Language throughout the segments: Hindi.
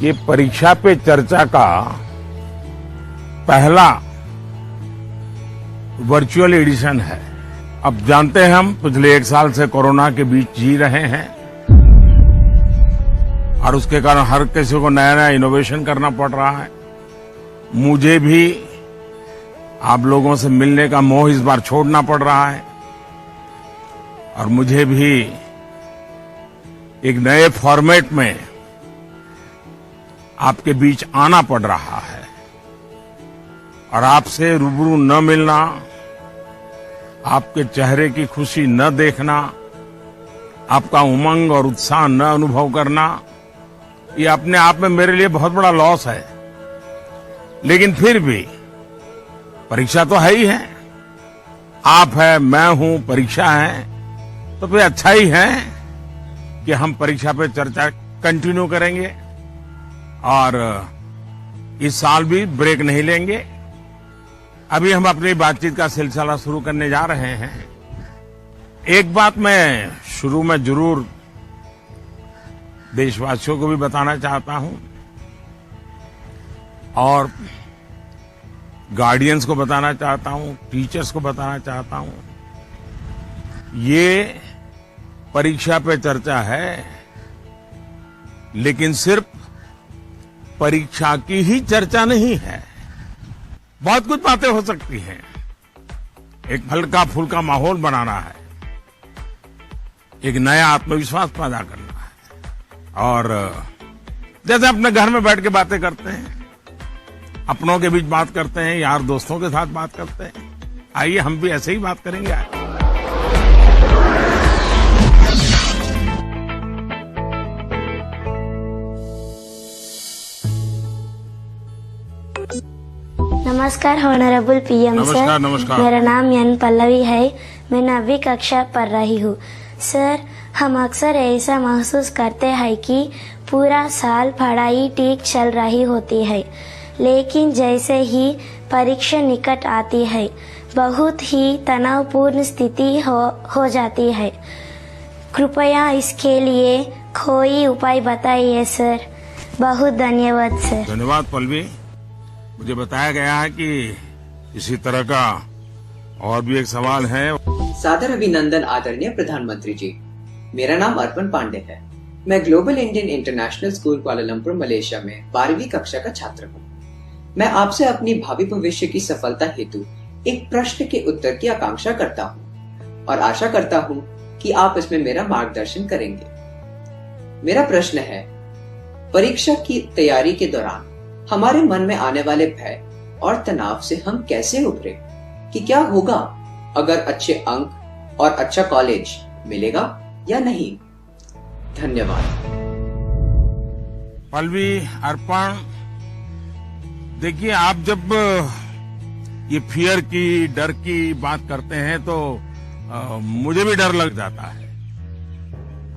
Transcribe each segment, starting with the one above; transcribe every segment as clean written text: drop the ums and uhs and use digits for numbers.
ये परीक्षा पे चर्चा का पहला वर्चुअल एडिशन है। अब जानते हैं हम पिछले 1 साल से कोरोना के बीच जी रहे हैं और उसके कारण हर किसी को नया नया इनोवेशन करना पड़ रहा है। मुझे भी आप लोगों से मिलने का मोह इस बार छोड़ना पड़ रहा है और मुझे भी एक नए फॉर्मेट में आपके बीच आना पड़ रहा है और आपसे रूबरू न मिलना, आपके चेहरे की खुशी न देखना, आपका उमंग और उत्साह न अनुभव करना, ये अपने आप में मेरे लिए बहुत बड़ा लॉस है। लेकिन फिर भी परीक्षा तो है ही है, आप है, मैं हूं, परीक्षा है, तो फिर अच्छा ही है कि हम परीक्षा पे चर्चा कंटिन्यू करेंगे और इस साल भी ब्रेक नहीं लेंगे। अभी हम अपनी बातचीत का सिलसिला शुरू करने जा रहे हैं। एक बात मैं शुरू में जरूर देशवासियों को भी बताना चाहता हूं और गार्डियंस को बताना चाहता हूं, टीचर्स को बताना चाहता हूं। ये परीक्षा पे चर्चा है, लेकिन सिर्फ परीक्षा की ही चर्चा नहीं है। बहुत कुछ बातें हो सकती हैं। एक हल्का फुल्का माहौल बनाना है, एक नया आत्मविश्वास पैदा करना है और जैसे अपने घर में बैठ के बातें करते हैं, अपनों के बीच बात करते हैं, यार दोस्तों के साथ बात करते हैं, आइए हम भी ऐसे ही बात करेंगे। नमस्कार ऑनरेबल पीएम सर। नमस्कार। मेरा नाम एन पल्लवी है। मैं 9वीं कक्षा पढ़ रही हूँ। सर, हम अक्सर ऐसा महसूस करते हैं कि पूरा साल पढ़ाई ठीक चल रही होती है, लेकिन जैसे ही परीक्षा निकट आती है बहुत ही तनावपूर्ण स्थिति हो जाती है। कृपया इसके लिए कोई उपाय बताइए सर। बहुत धन्यवाद सर। धन्यवाद पल्लवी। मुझे बताया गया है कि इसी तरह का और भी एक सवाल है। सादर अभिनंदन आदरणीय प्रधानमंत्री जी। मेरा नाम अर्पण पांडे है। मैं global Indian international school Kuala Lumpur Malaysia में 12वीं कक्षा का छात्र हूँ। मैं आपसे अपनी भावी भविष्य की सफलता हेतु एक प्रश्न के उत्तर की आकांक्षा करता हूँ और आशा करता हूँ कि आप इसमें मेरा मार्गदर्शन करेंगे। मेरा प्रश्न है, परीक्षा की तैयारी के दौरान हमारे मन में आने वाले भय और तनाव से हम कैसे उभरे? कि क्या होगा अगर अच्छे अंक और अच्छा कॉलेज मिलेगा या नहीं? धन्यवाद। पल्लवी, अर्पण, देखिए आप जब ये फियर की, डर की बात करते हैं तो मुझे भी डर लग जाता है।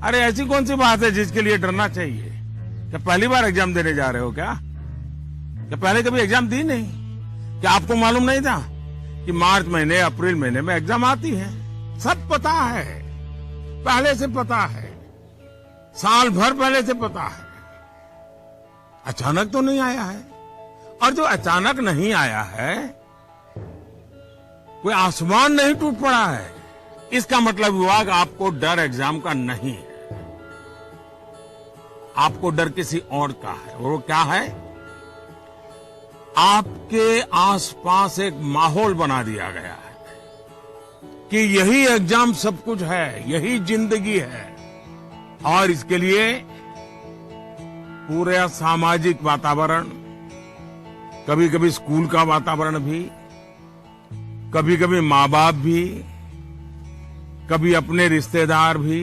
अरे ऐसी कौन सी बात है जिसके लिए डरना चाहिए? क्या पहली बार एग्जाम देने जा रहे हो क्या पहले कभी एग्जाम दी नहीं? क्या आपको मालूम नहीं था कि मार्च महीने, अप्रैल महीने में एग्जाम आती है? सब पता है, पहले से पता है, साल भर पहले से पता है। अचानक तो नहीं आया है, और जो अचानक नहीं आया है, कोई आसमान नहीं टूट पड़ा है। इसका मतलब हुआ कि आपको डर एग्जाम का नहीं है, आपको डर किसी और का है। वो क्या है? आपके आसपास एक माहौल बना दिया गया है कि यही एग्जाम सब कुछ है, यही जिंदगी है और इसके लिए पूरा सामाजिक वातावरण, कभी कभी स्कूल का वातावरण भी, कभी कभी माँ बाप भी, कभी अपने रिश्तेदार भी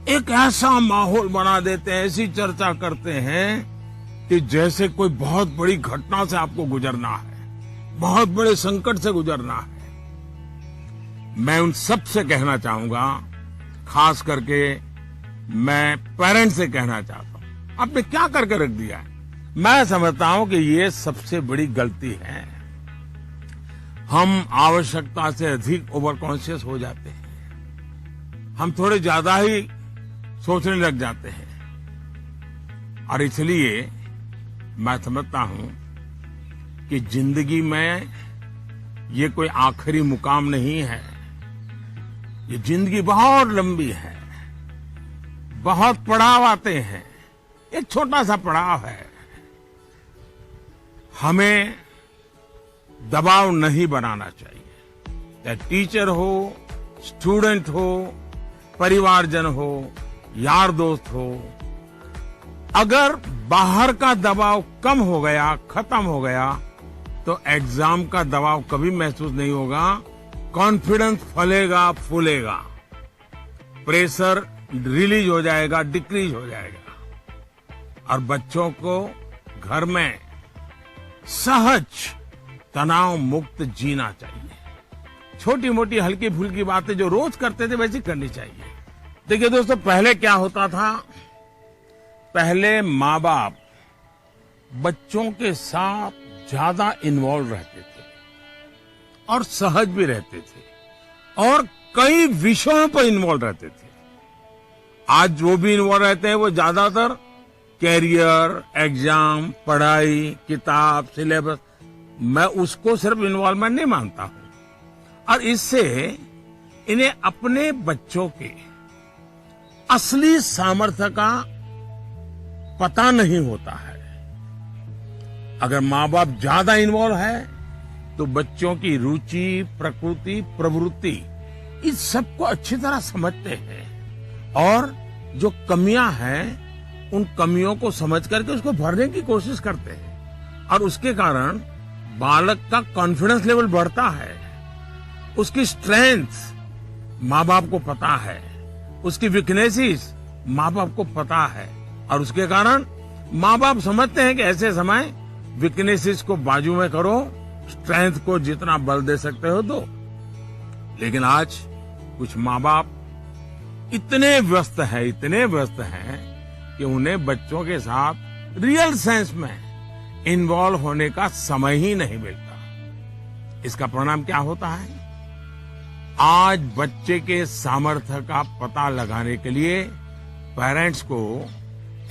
एक ऐसा माहौल बना देते हैं, ऐसी चर्चा करते हैं कि जैसे कोई बहुत बड़ी घटना से आपको गुजरना है, बहुत बड़े संकट से गुजरना है। मैं उन सब से कहना चाहूंगा, खास करके मैं पेरेंट्स से कहना चाहता हूं, आपने क्या करके रख दिया है? मैं समझता हूं कि ये सबसे बड़ी गलती है। हम आवश्यकता से अधिक ओवर कॉन्शियस हो जाते हैं, हम थोड़े ज्यादा ही सोचने लग जाते हैं और इसलिए मैं समझता हूं कि जिंदगी में ये कोई आखिरी मुकाम नहीं है। ये जिंदगी बहुत लंबी है, बहुत पड़ाव आते हैं। एक छोटा सा पड़ाव है। हमें दबाव नहीं बनाना चाहिए। चाहे टीचर हो, स्टूडेंट हो, परिवारजन हो, यार दोस्त हो। अगर बाहर का दबाव कम हो गया, खत्म हो गया, तो एग्जाम का दबाव कभी महसूस नहीं होगा। कॉन्फिडेंस फलेगा, फूलेगा, प्रेशर रिलीज हो जाएगा, डिक्रीज हो जाएगा। और बच्चों को घर में सहज तनाव मुक्त जीना चाहिए। छोटी मोटी हल्की फुल्की बातें जो रोज करते थे वैसी करनी चाहिए। देखिए दोस्तों, पहले क्या होता था? पहले माँ बाप बच्चों के साथ ज्यादा इन्वॉल्व रहते थे और सहज भी रहते थे और कई विषयों पर इन्वॉल्व रहते थे। आज जो भी इन्वॉल्व रहते हैं वो ज्यादातर कैरियर, एग्जाम, पढ़ाई, किताब, सिलेबस, मैं उसको सिर्फ इन्वॉल्वमेंट नहीं मानता हूं। और इससे इन्हें अपने बच्चों के असली सामर्थ्य का पता नहीं होता है। अगर माँ बाप ज्यादा इन्वॉल्व है तो बच्चों की रुचि, प्रकृति, प्रवृत्ति इस सबको अच्छी तरह समझते हैं और जो कमियां हैं उन कमियों को समझ करके उसको भरने की कोशिश करते हैं। और उसके कारण बालक का कॉन्फिडेंस लेवल बढ़ता है। उसकी स्ट्रेंथ माँ बाप को पता है, उसकी वीकनेसेस माँ बाप को पता है। और उसके कारण माँ बाप समझते हैं कि ऐसे समय वीकनेसेस को बाजू में करो, स्ट्रेंथ को जितना बल दे सकते हो दो। लेकिन आज कुछ माँ बाप इतने व्यस्त हैं कि उन्हें बच्चों के साथ रियल सेंस में इन्वॉल्व होने का समय ही नहीं मिलता। इसका परिणाम क्या होता है? आज बच्चे के सामर्थ्य का पता लगाने के लिए पेरेंट्स को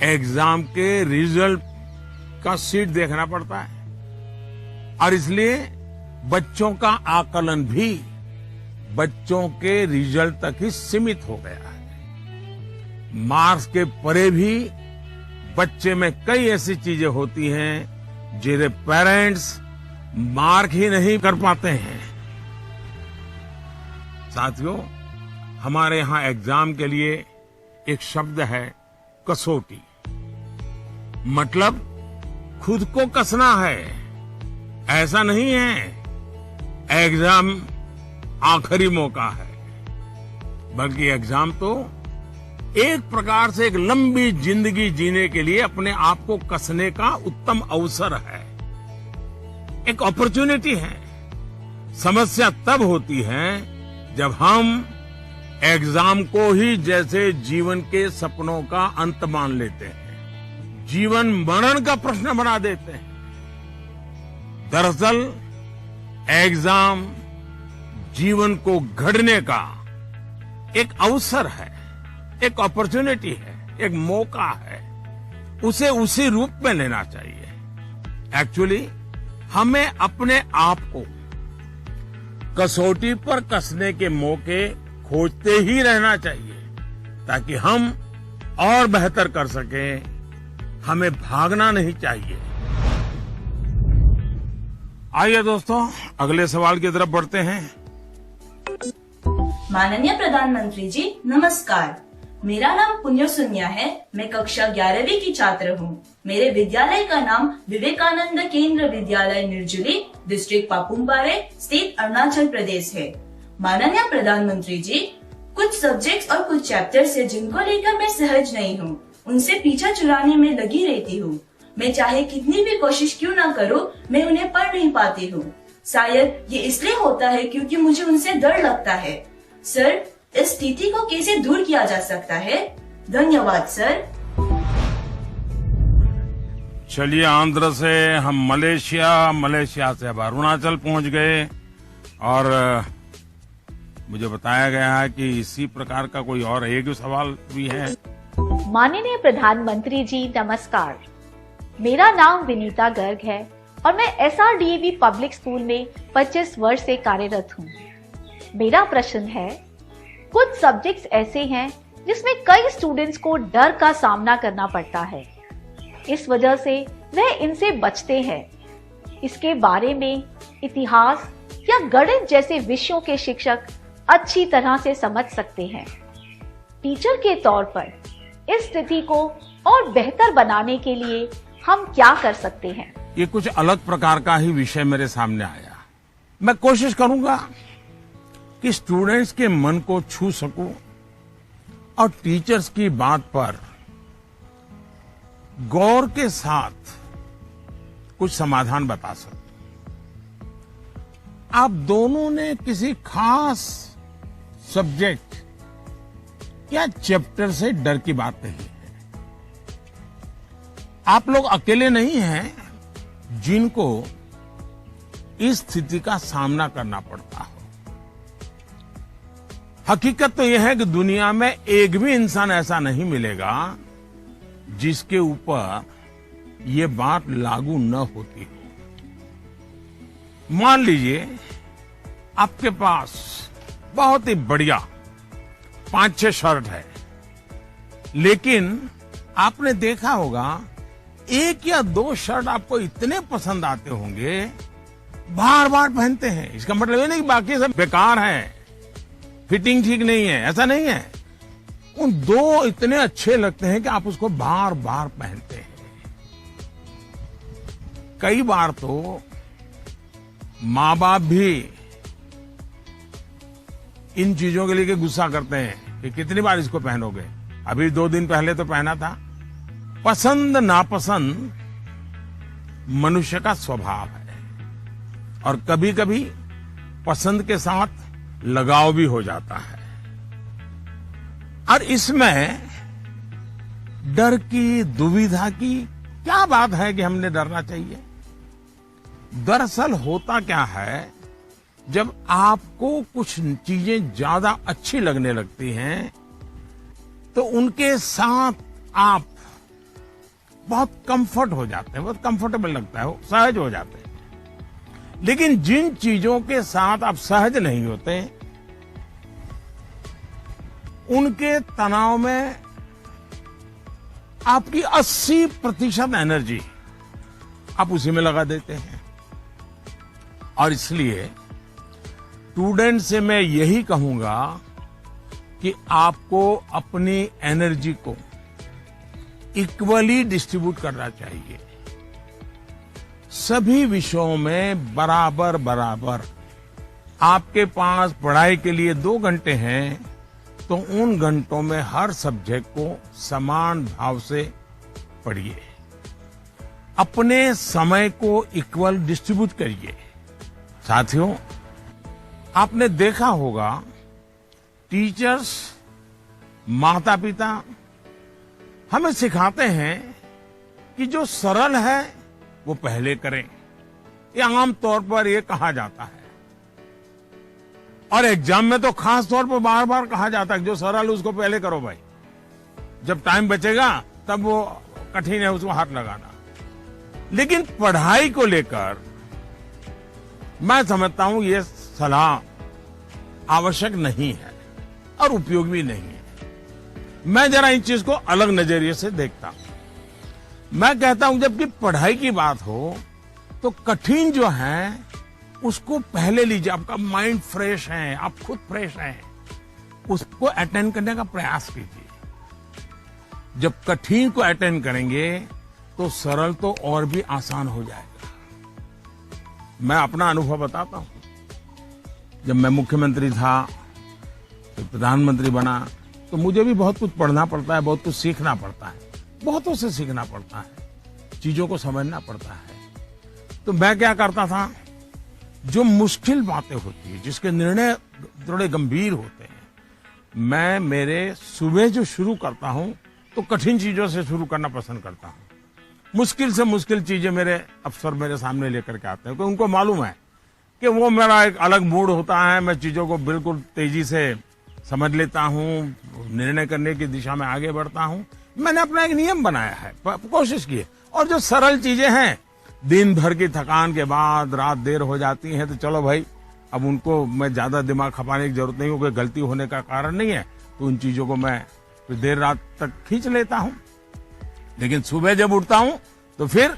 एग्जाम के रिजल्ट का शीट देखना पड़ता है और इसलिए बच्चों का आकलन भी बच्चों के रिजल्ट तक ही सीमित हो गया है। मार्क्स के परे भी बच्चे में कई ऐसी चीजें होती हैं जिन्हें पेरेंट्स मार्क ही नहीं कर पाते हैं। साथियों, हमारे यहां एग्जाम के लिए एक शब्द है कसौटी। मतलब खुद को कसना है। ऐसा नहीं है एग्जाम आखिरी मौका है, बल्कि एग्जाम तो एक प्रकार से एक लंबी जिंदगी जीने के लिए अपने आप को कसने का उत्तम अवसर है, एक अपॉर्चुनिटी है। समस्या तब होती है जब हम एग्जाम को ही जैसे जीवन के सपनों का अंत मान लेते हैं, जीवन मरण का प्रश्न बना देते हैं। दरअसल एग्जाम जीवन को गढ़ने का एक अवसर है, एक अपॉर्चुनिटी है, एक मौका है। उसे उसी रूप में लेना चाहिए। एक्चुअली हमें अपने आप को कसौटी पर कसने के मौके खोजते ही रहना चाहिए ताकि हम और बेहतर कर सकें। हमें भागना नहीं चाहिए। आइए दोस्तों, अगले सवाल की तरफ बढ़ते हैं। माननीय प्रधानमंत्री जी नमस्कार। मेरा नाम पुण्य सुन्या है। मैं कक्षा 11वीं की छात्र हूँ। मेरे विद्यालय का नाम विवेकानंद केंद्र विद्यालय निर्जुली, डिस्ट्रिक्ट पापुमपारे, स्टेट अरुणाचल प्रदेश है। माननीय प्रधानमंत्री जी, कुछ सब्जेक्ट्स और कुछ चैप्टर्स है जिनको लेकर मैं सहज नहीं हूँ, उनसे पीछा चुराने में लगी रहती हूँ। मैं चाहे कितनी भी कोशिश क्यों ना करूँ, मैं उन्हें पढ़ नहीं पाती हूँ। शायद ये इसलिए होता है क्योंकि मुझे उनसे डर लगता है। सर, इस स्थिति को कैसे दूर किया जा सकता है? धन्यवाद सर। चलिए, आंध्र से हम मलेशिया से अब अरुणाचल पहुंच गए और मुझे बताया गया है कि इसी प्रकार का कोई और एक सवाल भी है। माननीय प्रधानमंत्री जी नमस्कार। मेरा नाम विनीता गर्ग है और मैं SRDAV पब्लिक स्कूल में 25 वर्ष से कार्यरत हूँ। मेरा प्रश्न है, कुछ सब्जेक्ट्स ऐसे हैं जिसमें कई स्टूडेंट्स को डर का सामना करना पड़ता है, इस वजह से वह इनसे बचते हैं। इसके बारे में इतिहास या गणित जैसे विषयों के शिक्षक अच्छी तरह से समझ सकते हैं। टीचर के तौर पर इस स्थिति को और बेहतर बनाने के लिए हम क्या कर सकते हैं? ये कुछ अलग प्रकार का ही विषय मेरे सामने आया। मैं कोशिश करूंगा कि स्टूडेंट्स के मन को छू सकूं और टीचर्स की बात पर गौर के साथ कुछ समाधान बता सकूं। आप दोनों ने किसी खास सब्जेक्ट या चैप्टर से डर की बात नहीं है। आप लोग अकेले नहीं हैं जिनको इस स्थिति का सामना करना पड़ता हो। हकीकत तो यह है कि दुनिया में एक भी इंसान ऐसा नहीं मिलेगा जिसके ऊपर ये बात लागू न होती हो। मान लीजिए आपके पास बहुत ही बढ़िया 5-6 शर्ट है, लेकिन आपने देखा होगा 1 या 2 शर्ट आपको इतने पसंद आते होंगे, बार बार पहनते हैं। इसका मतलब ये नहीं कि बाकी सब बेकार हैं, फिटिंग ठीक नहीं है, ऐसा नहीं है। उन 2 इतने अच्छे लगते हैं कि आप उसको बार बार पहनते हैं। कई बार तो माँ बाप भी इन चीजों के लिए गुस्सा करते हैं कि कितनी बार इसको पहनोगे। अभी 2 दिन पहले तो पहना था। पसंद नापसंद मनुष्य का स्वभाव है और कभी कभी पसंद के साथ लगाव भी हो जाता है। और इसमें डर की, दुविधा की क्या बात है कि हमने डरना चाहिए? दरअसल होता क्या है, जब आपको कुछ चीजें ज्यादा अच्छी लगने लगती हैं तो उनके साथ आप बहुत कंफर्ट हो जाते हैं, बहुत कंफर्टेबल लगता है, सहज हो जाते हैं। लेकिन जिन चीजों के साथ आप सहज नहीं होते, उनके तनाव में आपकी 80% एनर्जी आप उसी में लगा देते हैं। और इसलिए स्टूडेंट से मैं यही कहूंगा कि आपको अपनी एनर्जी को इक्वली डिस्ट्रीब्यूट करना चाहिए। सभी विषयों में बराबर बराबर। आपके पास पढ़ाई के लिए 2 घंटे हैं तो उन घंटों में हर सब्जेक्ट को समान भाव से पढ़िए। अपने समय को इक्वल डिस्ट्रीब्यूट करिए। साथियों, आपने देखा होगा टीचर्स, माता पिता हमें सिखाते हैं कि जो सरल है वो पहले करें। ये आम तौर पर ये कहा जाता है और एग्जाम में तो खास तौर पर बार बार कहा जाता है कि जो सरल उसको पहले करो भाई, जब टाइम बचेगा तब वो कठिन है उसको हाथ लगाना। लेकिन पढ़ाई को लेकर मैं समझता हूं ये सलाह आवश्यक नहीं है और उपयोगी भी नहीं है। मैं जरा इन चीज को अलग नजरिए से देखता हूं। मैं कहता हूं जबकि पढ़ाई की बात हो तो कठिन जो है उसको पहले लीजिए। आपका माइंड फ्रेश है, आप खुद फ्रेश हैं, उसको अटेंड करने का प्रयास कीजिए। जब कठिन को अटेंड करेंगे तो सरल तो और भी आसान हो जाएगा। मैं अपना अनुभव बताता हूं। जब मैं मुख्यमंत्री था, फिर प्रधानमंत्री बना, तो मुझे भी बहुत कुछ पढ़ना पड़ता है, बहुत कुछ सीखना पड़ता है, बहुतों से सीखना पड़ता है, चीजों को समझना पड़ता है। तो मैं क्या करता था, जो मुश्किल बातें होती है, जिसके निर्णय थोड़े गंभीर होते हैं, मैं मेरे सुबह जो शुरू करता हूं तो कठिन चीजों से शुरू करना पसंद करता हूं। मुश्किल से मुश्किल चीजें मेरे अफसर मेरे सामने लेकर के आते हैं, क्योंकि उनको मालूम है कि वो मेरा एक अलग मूड होता है। मैं चीजों को बिल्कुल तेजी से समझ लेता हूं, निर्णय करने की दिशा में आगे बढ़ता हूं। मैंने अपना एक नियम बनाया है, कोशिश की है। और जो सरल चीजें हैं, दिन भर की थकान के बाद रात देर हो जाती है, तो चलो भाई अब उनको मैं ज्यादा दिमाग खपाने की जरूरत नहीं, कोई गलती होने का कारण नहीं है, तो उन चीजों को मैं फिर देर रात तक खींच लेता हूं। लेकिन सुबह जब उठता हूं तो फिर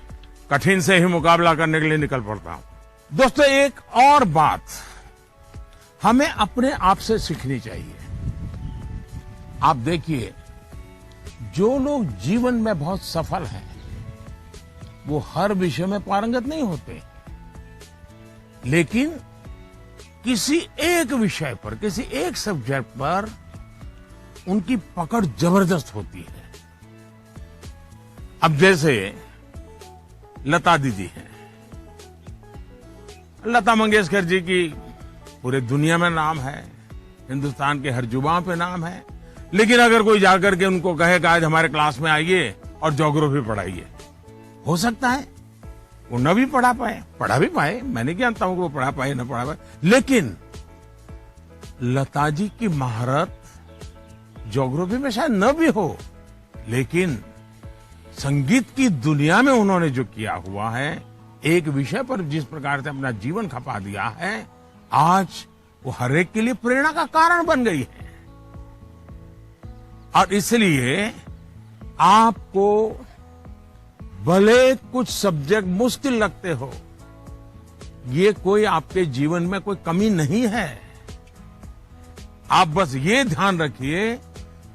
कठिन से ही मुकाबला करने के लिए निकल पड़ता हूं। दोस्तों, एक और बात हमें अपने आप से सीखनी चाहिए। आप देखिए, जो लोग जीवन में बहुत सफल हैं, वो हर विषय में पारंगत नहीं होते, लेकिन किसी एक विषय पर, किसी एक सब्जेक्ट पर उनकी पकड़ जबरदस्त होती है। अब जैसे लता दीदी हैं, लता मंगेशकर जी की पूरे दुनिया में नाम है, हिंदुस्तान के हर जुबान पे नाम है, लेकिन अगर कोई जाकर के उनको कहेगा आज हमारे क्लास में आइए और ज्योग्राफी पढ़ाइए, हो सकता है वो न भी पढ़ा भी पाए, मैं नहीं जानता हूं कि वो पढ़ा पाए न पढ़ा पाए, लेकिन लता जी की महारत ज्योग्राफी में शायद न भी हो, लेकिन संगीत की दुनिया में उन्होंने जो किया हुआ है, एक विषय पर जिस प्रकार से अपना जीवन खपा दिया है, आज वो हर एक के लिए प्रेरणा का कारण बन गई है। और इसलिए आपको भले कुछ सब्जेक्ट मुश्किल लगते हो, ये कोई आपके जीवन में कोई कमी नहीं है। आप बस ये ध्यान रखिए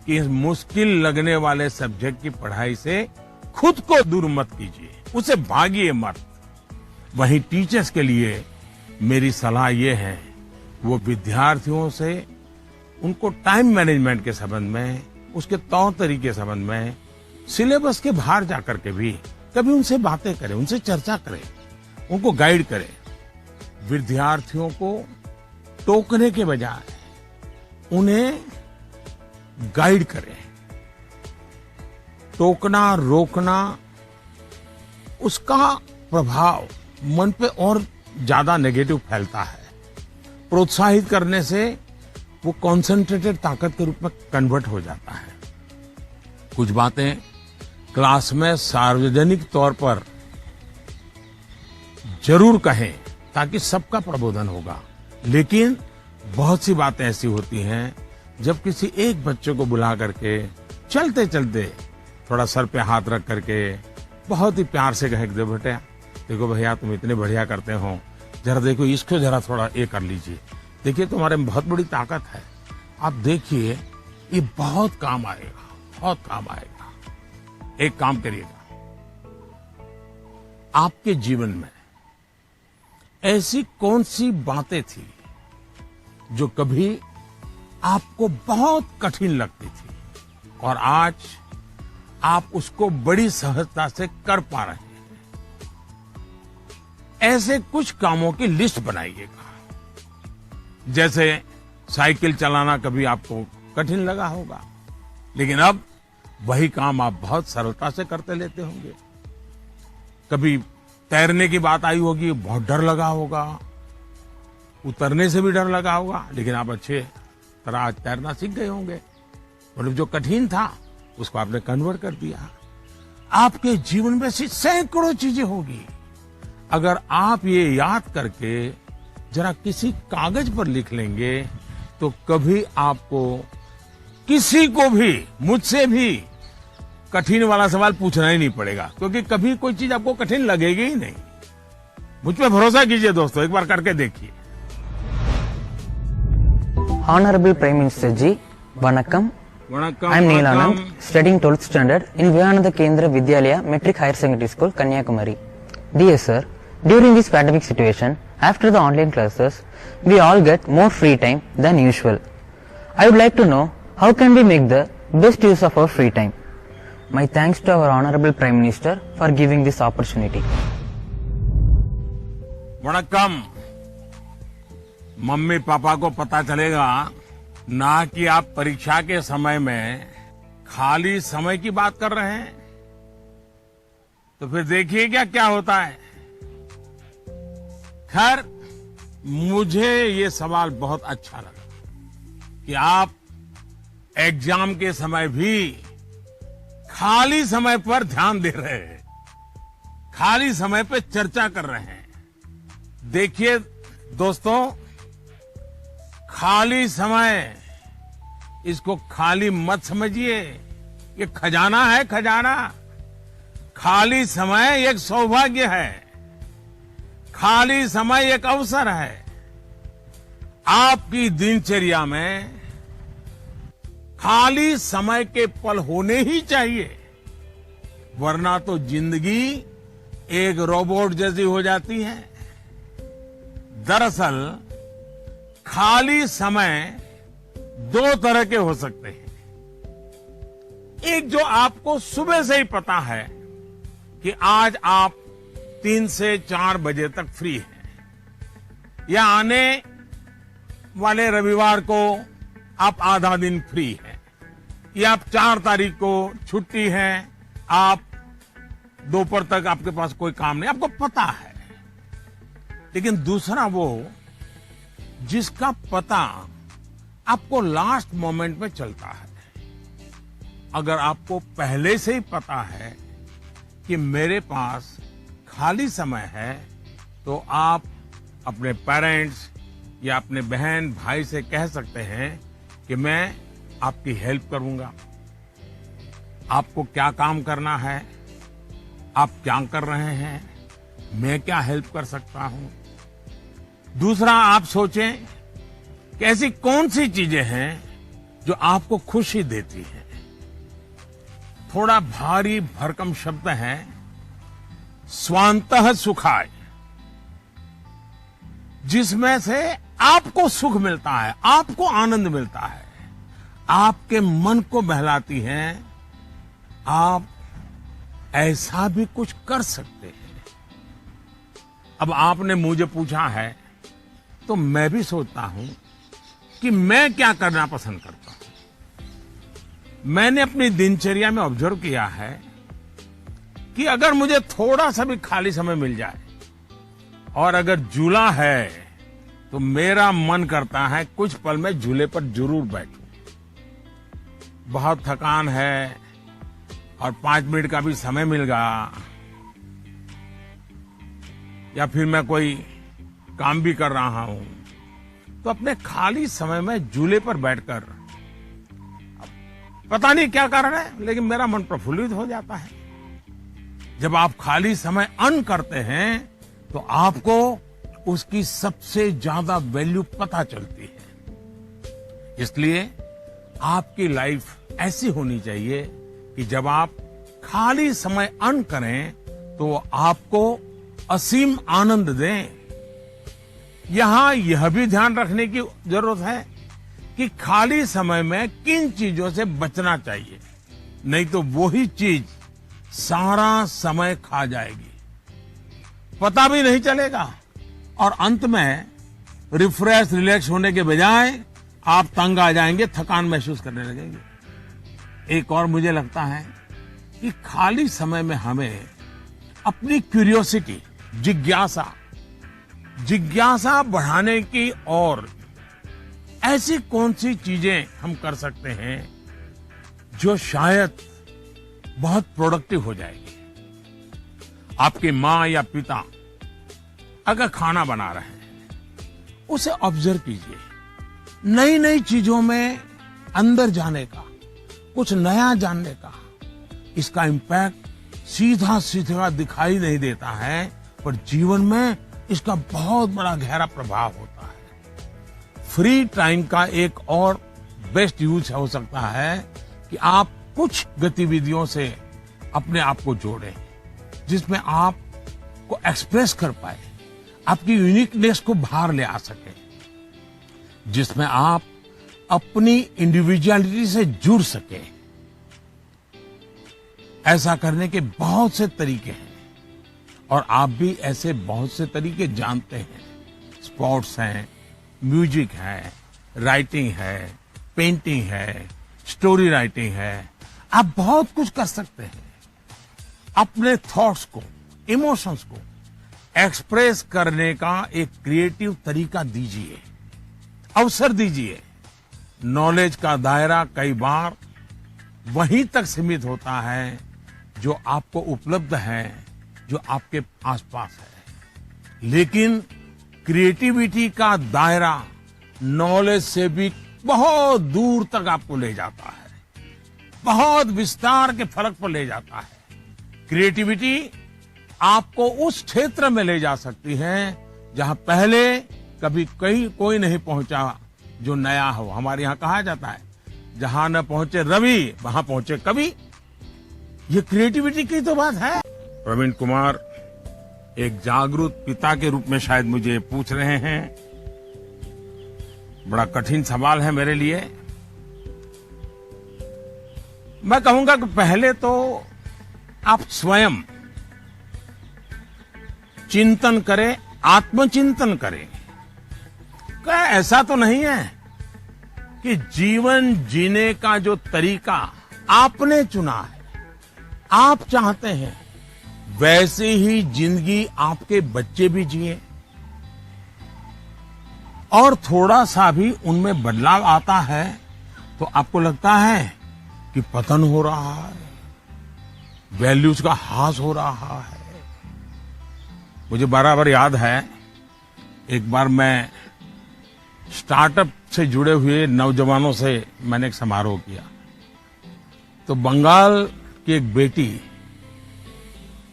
कि इस मुश्किल लगने वाले सब्जेक्ट की पढ़ाई से खुद को दूर मत कीजिए, उसे भागिए मत। वहीं टीचर्स के लिए मेरी सलाह ये है, वो विद्यार्थियों से उनको टाइम मैनेजमेंट के संबंध में, उसके तौर तरीके संबंध में, सिलेबस के बाहर जाकर के भी कभी उनसे बातें करें, उनसे चर्चा करें, उनको गाइड करें। विद्यार्थियों को टोकने के बजाय उन्हें गाइड करें। टोकना, रोकना, उसका प्रभाव मन पे और ज्यादा नेगेटिव फैलता है। प्रोत्साहित करने से वो कॉन्सेंट्रेटेड ताकत के रूप में कन्वर्ट हो जाता है। कुछ बातें क्लास में सार्वजनिक तौर पर जरूर कहें ताकि सबका प्रबोधन होगा, लेकिन बहुत सी बातें ऐसी होती हैं जब किसी एक बच्चे को बुला करके चलते चलते थोड़ा सर पे हाथ रख करके बहुत ही प्यार से कहे, देखो भैया तुम इतने बढ़िया करते हो, जरा देखो इसको जरा थोड़ा ये कर लीजिए, देखिए तुम्हारे में बहुत बड़ी ताकत है, आप देखिए ये बहुत काम आएगा, बहुत काम आएगा। एक काम करिएगा, आपके जीवन में ऐसी कौन सी बातें थी जो कभी आपको बहुत कठिन लगती थी और आज आप उसको बड़ी सहजता से कर पा रहे हैं? ऐसे कुछ कामों की लिस्ट बनाइएगा। जैसे साइकिल चलाना कभी आपको कठिन लगा होगा, लेकिन अब वही काम आप बहुत सरलता से करते लेते होंगे। कभी तैरने की बात आई होगी, बहुत डर लगा होगा, उतरने से भी डर लगा होगा, लेकिन आप अच्छे तरह आज तैरना सीख गए होंगे। मतलब जो कठिन था उसको आपने कन्वर्ट कर दिया। आपके जीवन में ऐसी सैकड़ों चीजें होगी, अगर आप ये याद करके जरा किसी कागज पर लिख लेंगे तो कभी आपको किसी को भी, मुझसे भी कठिन वाला सवाल पूछना ही नहीं पड़ेगा, क्योंकि कभी कोई चीज आपको कठिन लगेगी ही नहीं। मुझ पे भरोसा कीजिए दोस्तों, एक बार करके देखिए। Honorable Prime Minister Ji, Vanakkam. Vanakkam. I am Neil Anand, studying 12th standard in Vivekananda Kendra Vidyalaya Metric Higher Secondary School, Kanyakumari. Dear sir, during this pandemic situation, after the online classes, we all get more free time than usual. I would like to know how can we make the best use of our free time. My thanks to our Honorable Prime Minister for giving this opportunity. Vanakkam. Mummy papa को पता चलेगा ना कि आप परीक्षा के समय में खाली समय की बात कर रहे हैं, तो फिर देखिए क्या होता है। खैर, मुझे ये सवाल बहुत अच्छा लगा कि आप एग्जाम के समय भी खाली समय पर ध्यान दे रहे हैं, खाली समय पे चर्चा कर रहे हैं। देखिए दोस्तों, खाली समय, इसको खाली मत समझिए। ये खजाना है, खजाना। खाली समय एक सौभाग्य है, खाली समय एक अवसर है। आपकी दिनचर्या में खाली समय के पल होने ही चाहिए, वरना तो जिंदगी एक रोबोट जैसी हो जाती है। दरअसल खाली समय दो तरह के हो सकते हैं। एक जो आपको सुबह से ही पता है कि आज आप 3 से 4 बजे तक फ्री हैं, या आने वाले रविवार को आप आधा दिन फ्री हैं, या आप 4 तारीख को छुट्टी है, आप दोपहर तक आपके पास कोई काम नहीं, आपको पता है। लेकिन दूसरा वो जिसका पता आपको लास्ट मोमेंट में चलता है। अगर आपको पहले से ही पता है कि मेरे पास खाली समय है, तो आप अपने पेरेंट्स या अपने बहन भाई से कह सकते हैं कि मैं आपकी हेल्प करूंगा। आपको क्या काम करना है, आप क्या कर रहे हैं, मैं क्या हेल्प कर सकता हूं। दूसरा, आप सोचें कि ऐसी कौन सी चीजें हैं जो आपको खुशी देती है। थोड़ा भारी भरकम शब्द है, स्वांतः सुखाय, जिसमें से आपको सुख मिलता है, आपको आनंद मिलता है, आपके मन को बहलाती हैं। आप ऐसा भी कुछ कर सकते हैं। अब आपने मुझे पूछा है, तो मैं भी सोचता हूं कि मैं क्या करना पसंद करता हूं। मैंने अपनी दिनचर्या में ऑब्जर्व किया है कि अगर मुझे थोड़ा सा भी खाली समय मिल जाए, और अगर झूला है, तो मेरा मन करता है कुछ पल में झूले पर जरूर बैठूं। बहुत थकान है और 5 मिनट का भी समय मिल गया, या फिर मैं कोई काम भी कर रहा हूं, तो अपने खाली समय में झूले पर बैठकर, पता नहीं क्या कारण है, लेकिन मेरा मन प्रफुल्लित हो जाता है। जब आप खाली समय अर्न करते हैं, तो आपको उसकी सबसे ज्यादा वैल्यू पता चलती है। इसलिए आपकी लाइफ ऐसी होनी चाहिए कि जब आप खाली समय अर्न करें, तो आपको असीम आनंद दें। यहां यह भी ध्यान रखने की जरूरत है कि खाली समय में किन चीजों से बचना चाहिए, नहीं तो वही चीज सारा समय खा जाएगी, पता भी नहीं चलेगा, और अंत में रिफ्रेश रिलैक्स होने के बजाय आप तंग आ जाएंगे, थकान महसूस करने लगेंगे। एक और मुझे लगता है कि खाली समय में हमें अपनी क्यूरियोसिटी, जिज्ञासा बढ़ाने की, और ऐसी कौन सी चीजें हम कर सकते हैं जो शायद बहुत प्रोडक्टिव हो जाएगी। आपकी माँ या पिता अगर खाना बना रहे हैं, उसे ऑब्जर्व कीजिए। नई नई चीजों में अंदर जाने का, कुछ नया जानने का, इसका इम्पैक्ट सीधा सीधा दिखाई नहीं देता है, पर जीवन में इसका बहुत बड़ा गहरा प्रभाव होता है। फ्री टाइम का एक और बेस्ट यूज हो सकता है कि आप कुछ गतिविधियों से अपने आप को जोड़ें, जिसमें आप को एक्सप्रेस कर पाए, आपकी यूनिकनेस को बाहर ले आ सके, जिसमें आप अपनी इंडिविजुअलिटी से जुड़ सके। ऐसा करने के बहुत से तरीके हैं, और आप भी ऐसे बहुत से तरीके जानते हैं। स्पोर्ट्स हैं, म्यूजिक है, राइटिंग है, पेंटिंग है, स्टोरी राइटिंग है। आप बहुत कुछ कर सकते हैं। अपने थॉट्स को, इमोशंस को एक्सप्रेस करने का एक क्रिएटिव तरीका दीजिए, अवसर दीजिए। नॉलेज का दायरा कई बार वहीं तक सीमित होता है जो आपको उपलब्ध है, जो आपके आसपास है। लेकिन क्रिएटिविटी का दायरा नॉलेज से भी बहुत दूर तक आपको ले जाता है, बहुत विस्तार के फलक पर ले जाता है। क्रिएटिविटी आपको उस क्षेत्र में ले जा सकती है जहां पहले कभी कोई नहीं पहुंचा, जो नया हो। हमारे यहां कहा जाता है, जहां न पहुंचे रवि वहां पहुंचे कवि। ये क्रिएटिविटी की तो बात है। प्रवीण कुमार एक जागरूक पिता के रूप में शायद मुझे पूछ रहे हैं। बड़ा कठिन सवाल है मेरे लिए। मैं कहूंगा कि पहले तो आप स्वयं चिंतन करें, आत्मचिंतन करें। क्या ऐसा तो नहीं है कि जीवन जीने का जो तरीका आपने चुना है, आप चाहते हैं वैसे ही जिंदगी आपके बच्चे भी जिए, और थोड़ा सा भी उनमें बदलाव आता है तो आपको लगता है कि पतन हो रहा है, वैल्यूज का ह्रास हो रहा है। मुझे बराबर याद है, एक बार मैं स्टार्टअप से जुड़े हुए नौजवानों से मैंने एक समारोह किया। तो बंगाल की एक बेटी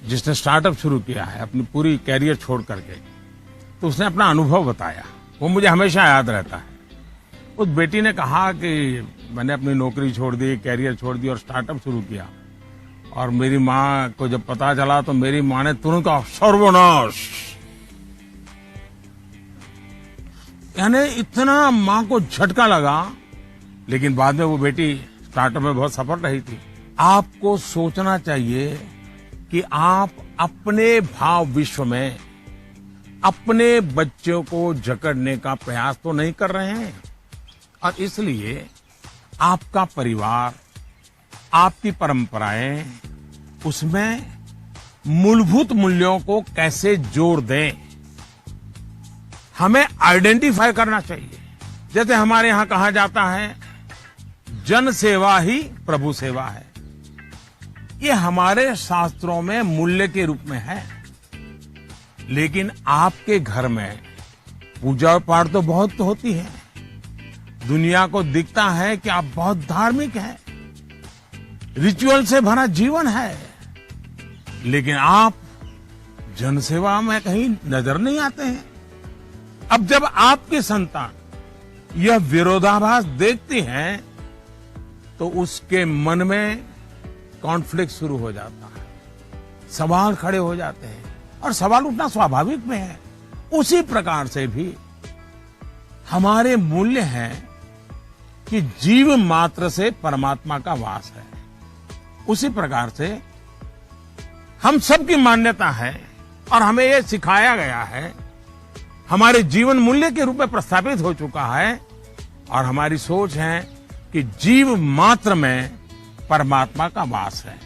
जिसने स्टार्टअप शुरू किया है अपनी पूरी कैरियर छोड़ करके, तो उसने अपना अनुभव बताया, वो मुझे हमेशा याद रहता है। उस बेटी ने कहा कि मैंने अपनी नौकरी छोड़ दी, कैरियर छोड़ दी और स्टार्टअप शुरू किया, और मेरी माँ को जब पता चला तो मेरी माँ ने तुरंत कहा सर्वनाश। यानी इतना माँ को झटका लगा। लेकिन बाद में वो बेटी स्टार्टअप में बहुत सफल रही थी। आपको सोचना चाहिए कि आप अपने भाव विश्व में अपने बच्चों को जकड़ने का प्रयास तो नहीं कर रहे हैं, और इसलिए आपका परिवार, आपकी परंपराएं, उसमें मूलभूत मूल्यों को कैसे जोड़ दें, हमें आइडेंटिफाई करना चाहिए। जैसे हमारे यहां कहा जाता है, जन सेवा ही प्रभु सेवा है। ये हमारे शास्त्रों में मूल्य के रूप में है। लेकिन आपके घर में पूजा पाठ तो बहुत होती है, दुनिया को दिखता है कि आप बहुत धार्मिक हैं, रिचुअल से भरा जीवन है, लेकिन आप जनसेवा में कहीं नजर नहीं आते हैं। अब जब आपकी संतान यह विरोधाभास देखती है तो उसके मन में कॉन्फ्लिक्ट शुरू हो जाता है, सवाल खड़े हो जाते हैं, और सवाल उठना स्वाभाविक में है। उसी प्रकार से भी हमारे मूल्य हैं कि जीव मात्र से परमात्मा का वास है। उसी प्रकार से हम सबकी मान्यता है, और हमें यह सिखाया गया है, हमारे जीवन मूल्य के रूप में प्रस्थापित हो चुका है, और हमारी सोच है कि जीव मात्र में परमात्मा का वास है।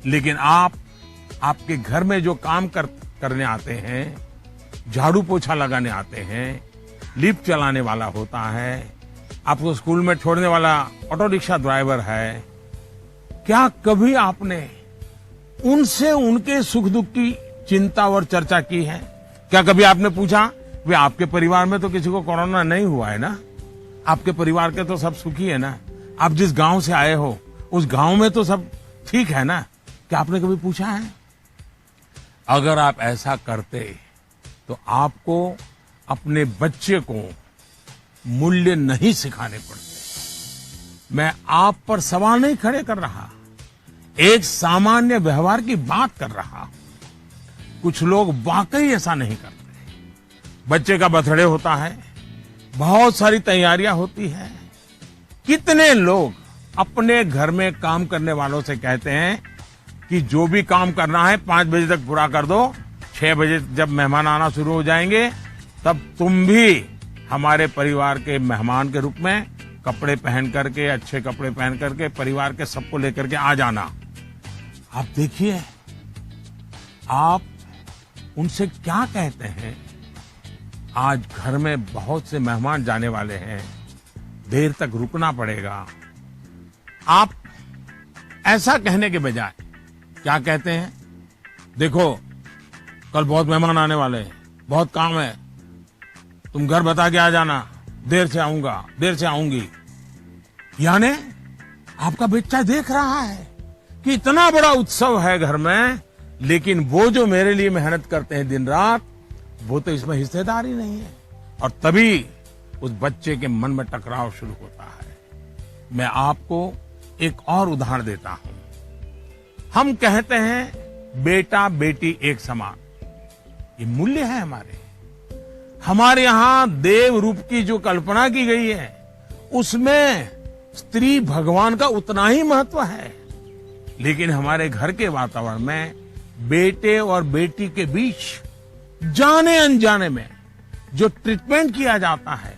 लेकिन आपके घर में जो काम करने आते हैं, झाड़ू पोछा लगाने आते हैं, लिफ्ट चलाने वाला होता है, आपको स्कूल में छोड़ने वाला ऑटो रिक्शा ड्राइवर है, क्या कभी आपने उनसे उनके सुख दुख की चिंता और चर्चा की है? क्या कभी आपने पूछा, वे आपके परिवार में तो किसी को कोरोना नहीं हुआ है ना, आपके परिवार के तो सब सुखी है ना, आप जिस गांव से आए हो उस गांव में तो सब ठीक है ना? क्या आपने कभी पूछा है? अगर आप ऐसा करते तो आपको अपने बच्चे को मूल्य नहीं सिखाने पड़ते। मैं आप पर सवाल नहीं खड़े कर रहा, एक सामान्य व्यवहार की बात कर रहा हूं। कुछ लोग वाकई ऐसा नहीं करते। बच्चे का बर्थडे होता है, बहुत सारी तैयारियां होती है। कितने लोग अपने घर में काम करने वालों से कहते हैं कि जो भी काम करना है 5 बजे तक पूरा कर दो, 6 बजे जब मेहमान आना शुरू हो जाएंगे तब तुम भी हमारे परिवार के मेहमान के रूप में कपड़े पहन करके, अच्छे कपड़े पहन करके परिवार के सबको लेकर के आ जाना। आप देखिए, आप उनसे क्या कहते हैं। आज घर में बहुत से मेहमान जाने वाले हैं, देर तक रुकना पड़ेगा, आप ऐसा कहने के बजाय क्या कहते हैं, देखो कल बहुत मेहमान आने वाले हैं, बहुत काम है, तुम घर बता के आ जाना, देर से आऊंगा, देर से आऊंगी। यानी आपका बच्चा देख रहा है कि इतना बड़ा उत्सव है घर में, लेकिन वो जो मेरे लिए मेहनत करते हैं दिन रात, वो तो इसमें हिस्सेदार ही नहीं है। और तभी उस बच्चे के मन में टकराव शुरू होता है। मैं आपको एक और उदाहरण देता हूं। हम कहते हैं बेटा बेटी एक समान, ये मूल्य है हमारे यहां देव रूप की जो कल्पना की गई है, उसमें स्त्री भगवान का उतना ही महत्व है। लेकिन हमारे घर के वातावरण में बेटे और बेटी के बीच जाने अनजाने में जो ट्रीटमेंट किया जाता है,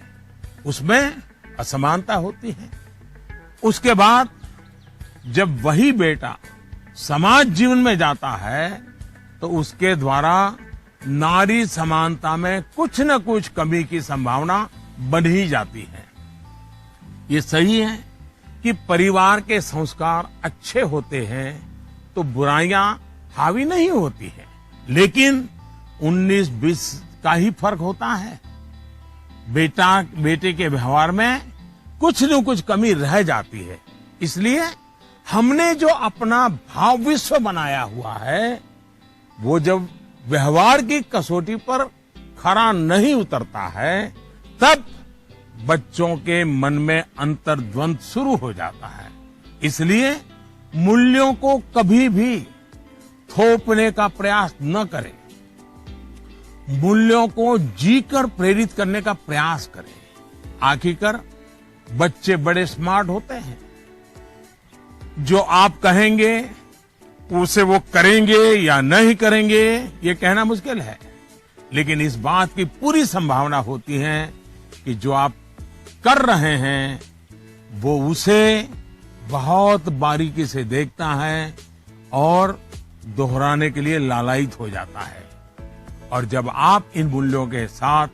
उसमें असमानता होती है। उसके बाद जब वही बेटा समाज जीवन में जाता है, तो उसके द्वारा नारी समानता में कुछ न कुछ कमी की संभावना बढ़ ही जाती है। ये सही है कि परिवार के संस्कार अच्छे होते हैं तो बुराइयां हावी नहीं होती है, लेकिन 19-20 का ही फर्क होता है। बेटा बेटे के व्यवहार में कुछ न कुछ कमी रह जाती है। इसलिए हमने जो अपना भाव विश्व बनाया हुआ है, वो जब व्यवहार की कसौटी पर खरा नहीं उतरता है, तब बच्चों के मन में अंतर्द्वंद शुरू हो जाता है। इसलिए मूल्यों को कभी भी थोपने का प्रयास न करें, मूल्यों को जीकर प्रेरित करने का प्रयास करें। आखिरकार बच्चे बड़े स्मार्ट होते हैं, जो आप कहेंगे उसे वो करेंगे या नहीं करेंगे, ये कहना मुश्किल है। लेकिन इस बात की पूरी संभावना होती है कि जो आप कर रहे हैं वो उसे बहुत बारीकी से देखता है और दोहराने के लिए लालायित हो जाता है। और जब आप इन मूल्यों के साथ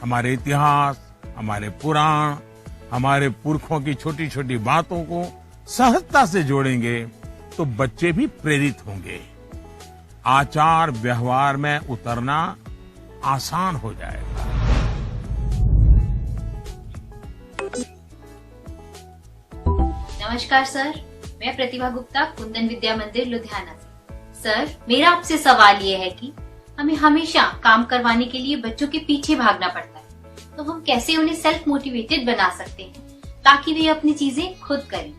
हमारे इतिहास, हमारे पुराण, हमारे पुरखों की छोटी छोटी बातों को सहजता से जोड़ेंगे, तो बच्चे भी प्रेरित होंगे। आचार व्यवहार में उतरना आसान हो जाएगा। नमस्कार सर, मैं प्रतिभा गुप्ता, कुंदन विद्या मंदिर लुधियाना से। सर, मेरा आपसे सवाल ये है कि हमें हमेशा काम करवाने के लिए बच्चों के पीछे भागना पड़ता है, तो हम कैसे उन्हें सेल्फ मोटिवेटेड बना सकते हैं ताकि वे अपनी चीजें खुद करें?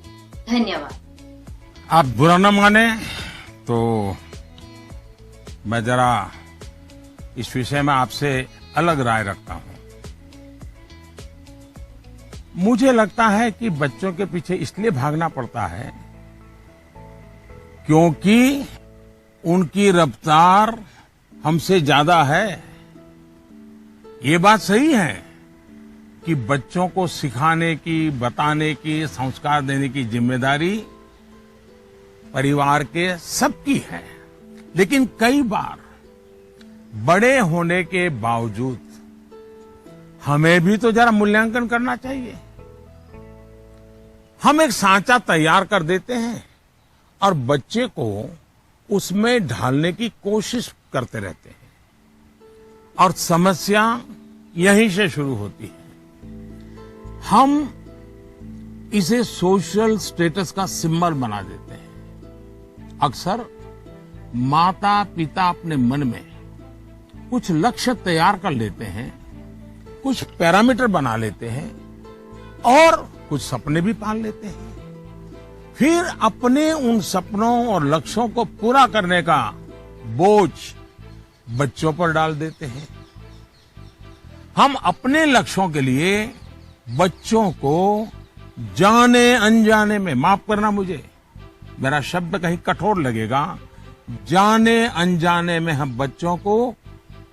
धन्यवाद। आप बुरा न माने तो मैं जरा इस विषय में आपसे अलग राय रखता हूं। मुझे लगता है कि बच्चों के पीछे इसलिए भागना पड़ता है क्योंकि उनकी रफ्तार हमसे ज्यादा है। ये बात सही है कि बच्चों को सिखाने की, बताने की, संस्कार देने की जिम्मेदारी परिवार के सबकी है। लेकिन कई बार बड़े होने के बावजूद हमें भी तो जरा मूल्यांकन करना चाहिए। हम एक सांचा तैयार कर देते हैं और बच्चे को उसमें ढालने की कोशिश करते रहते हैं, और समस्या यहीं से शुरू होती है। हम इसे सोशल स्टेटस का सिंबल बना देते हैं। अक्सर माता पिता अपने मन में कुछ लक्ष्य तैयार कर लेते हैं, कुछ पैरामीटर बना लेते हैं और कुछ सपने भी पाल लेते हैं। फिर अपने उन सपनों और लक्ष्यों को पूरा करने का बोझ बच्चों पर डाल देते हैं। हम अपने लक्ष्यों के लिए बच्चों को जाने अनजाने में, माफ करना मुझे, मेरा शब्द कहीं कठोर लगेगा, जाने अनजाने में हम बच्चों को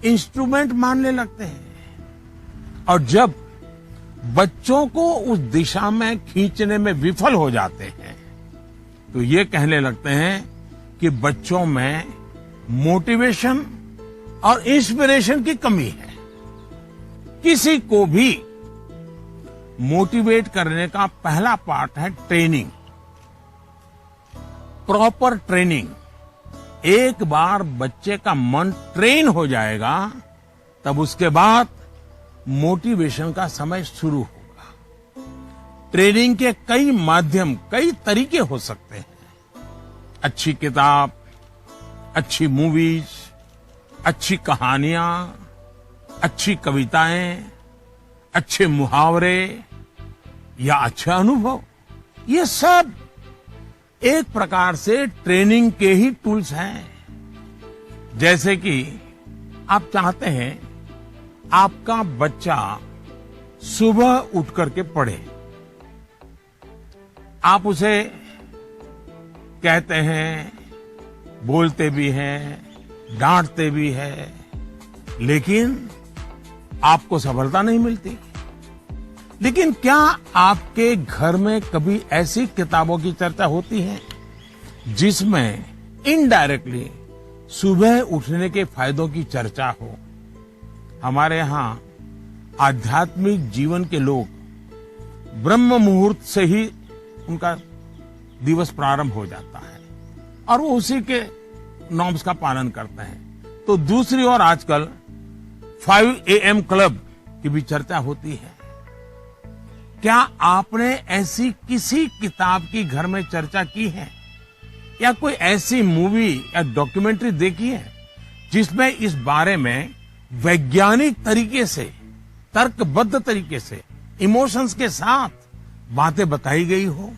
इंस्ट्रूमेंट मानने लगते हैं। और जब बच्चों को उस दिशा में खींचने में विफल हो जाते हैं, तो ये कहने लगते हैं कि बच्चों में मोटिवेशन और इंस्पिरेशन की कमी है। किसी को भी मोटिवेट करने का पहला पार्ट है ट्रेनिंग। प्रॉपर ट्रेनिंग, एक बार बच्चे का मन ट्रेन हो जाएगा तब उसके बाद मोटिवेशन का समय शुरू होगा। ट्रेनिंग के कई माध्यम, कई तरीके हो सकते हैं। अच्छी किताब, अच्छी मूवीज, अच्छी कहानियां, अच्छी कविताएं, अच्छे मुहावरे या अच्छा अनुभव, ये सब एक प्रकार से ट्रेनिंग के ही टूल्स हैं। जैसे कि आप चाहते हैं आपका बच्चा सुबह उठ करके पढ़े, आप उसे कहते हैं, बोलते भी हैं, डांटते भी हैं, लेकिन आपको सफलता नहीं मिलती। लेकिन क्या आपके घर में कभी ऐसी किताबों की चर्चा होती है जिसमें इनडायरेक्टली सुबह उठने के फायदों की चर्चा हो? हमारे यहाँ आध्यात्मिक जीवन के लोग ब्रह्म मुहूर्त से ही उनका दिवस प्रारंभ हो जाता है और वो उसी के नॉर्म्स का पालन करते हैं। तो दूसरी ओर आजकल 5 AM क्लब की भी चर्चा होती है। क्या आपने ऐसी किसी किताब की घर में चर्चा की है या कोई ऐसी मूवी या डॉक्यूमेंट्री देखी है जिसमें इस बारे में वैज्ञानिक तरीके से, तर्कबद्ध तरीके से, इमोशंस के साथ बातें बताई गई हो?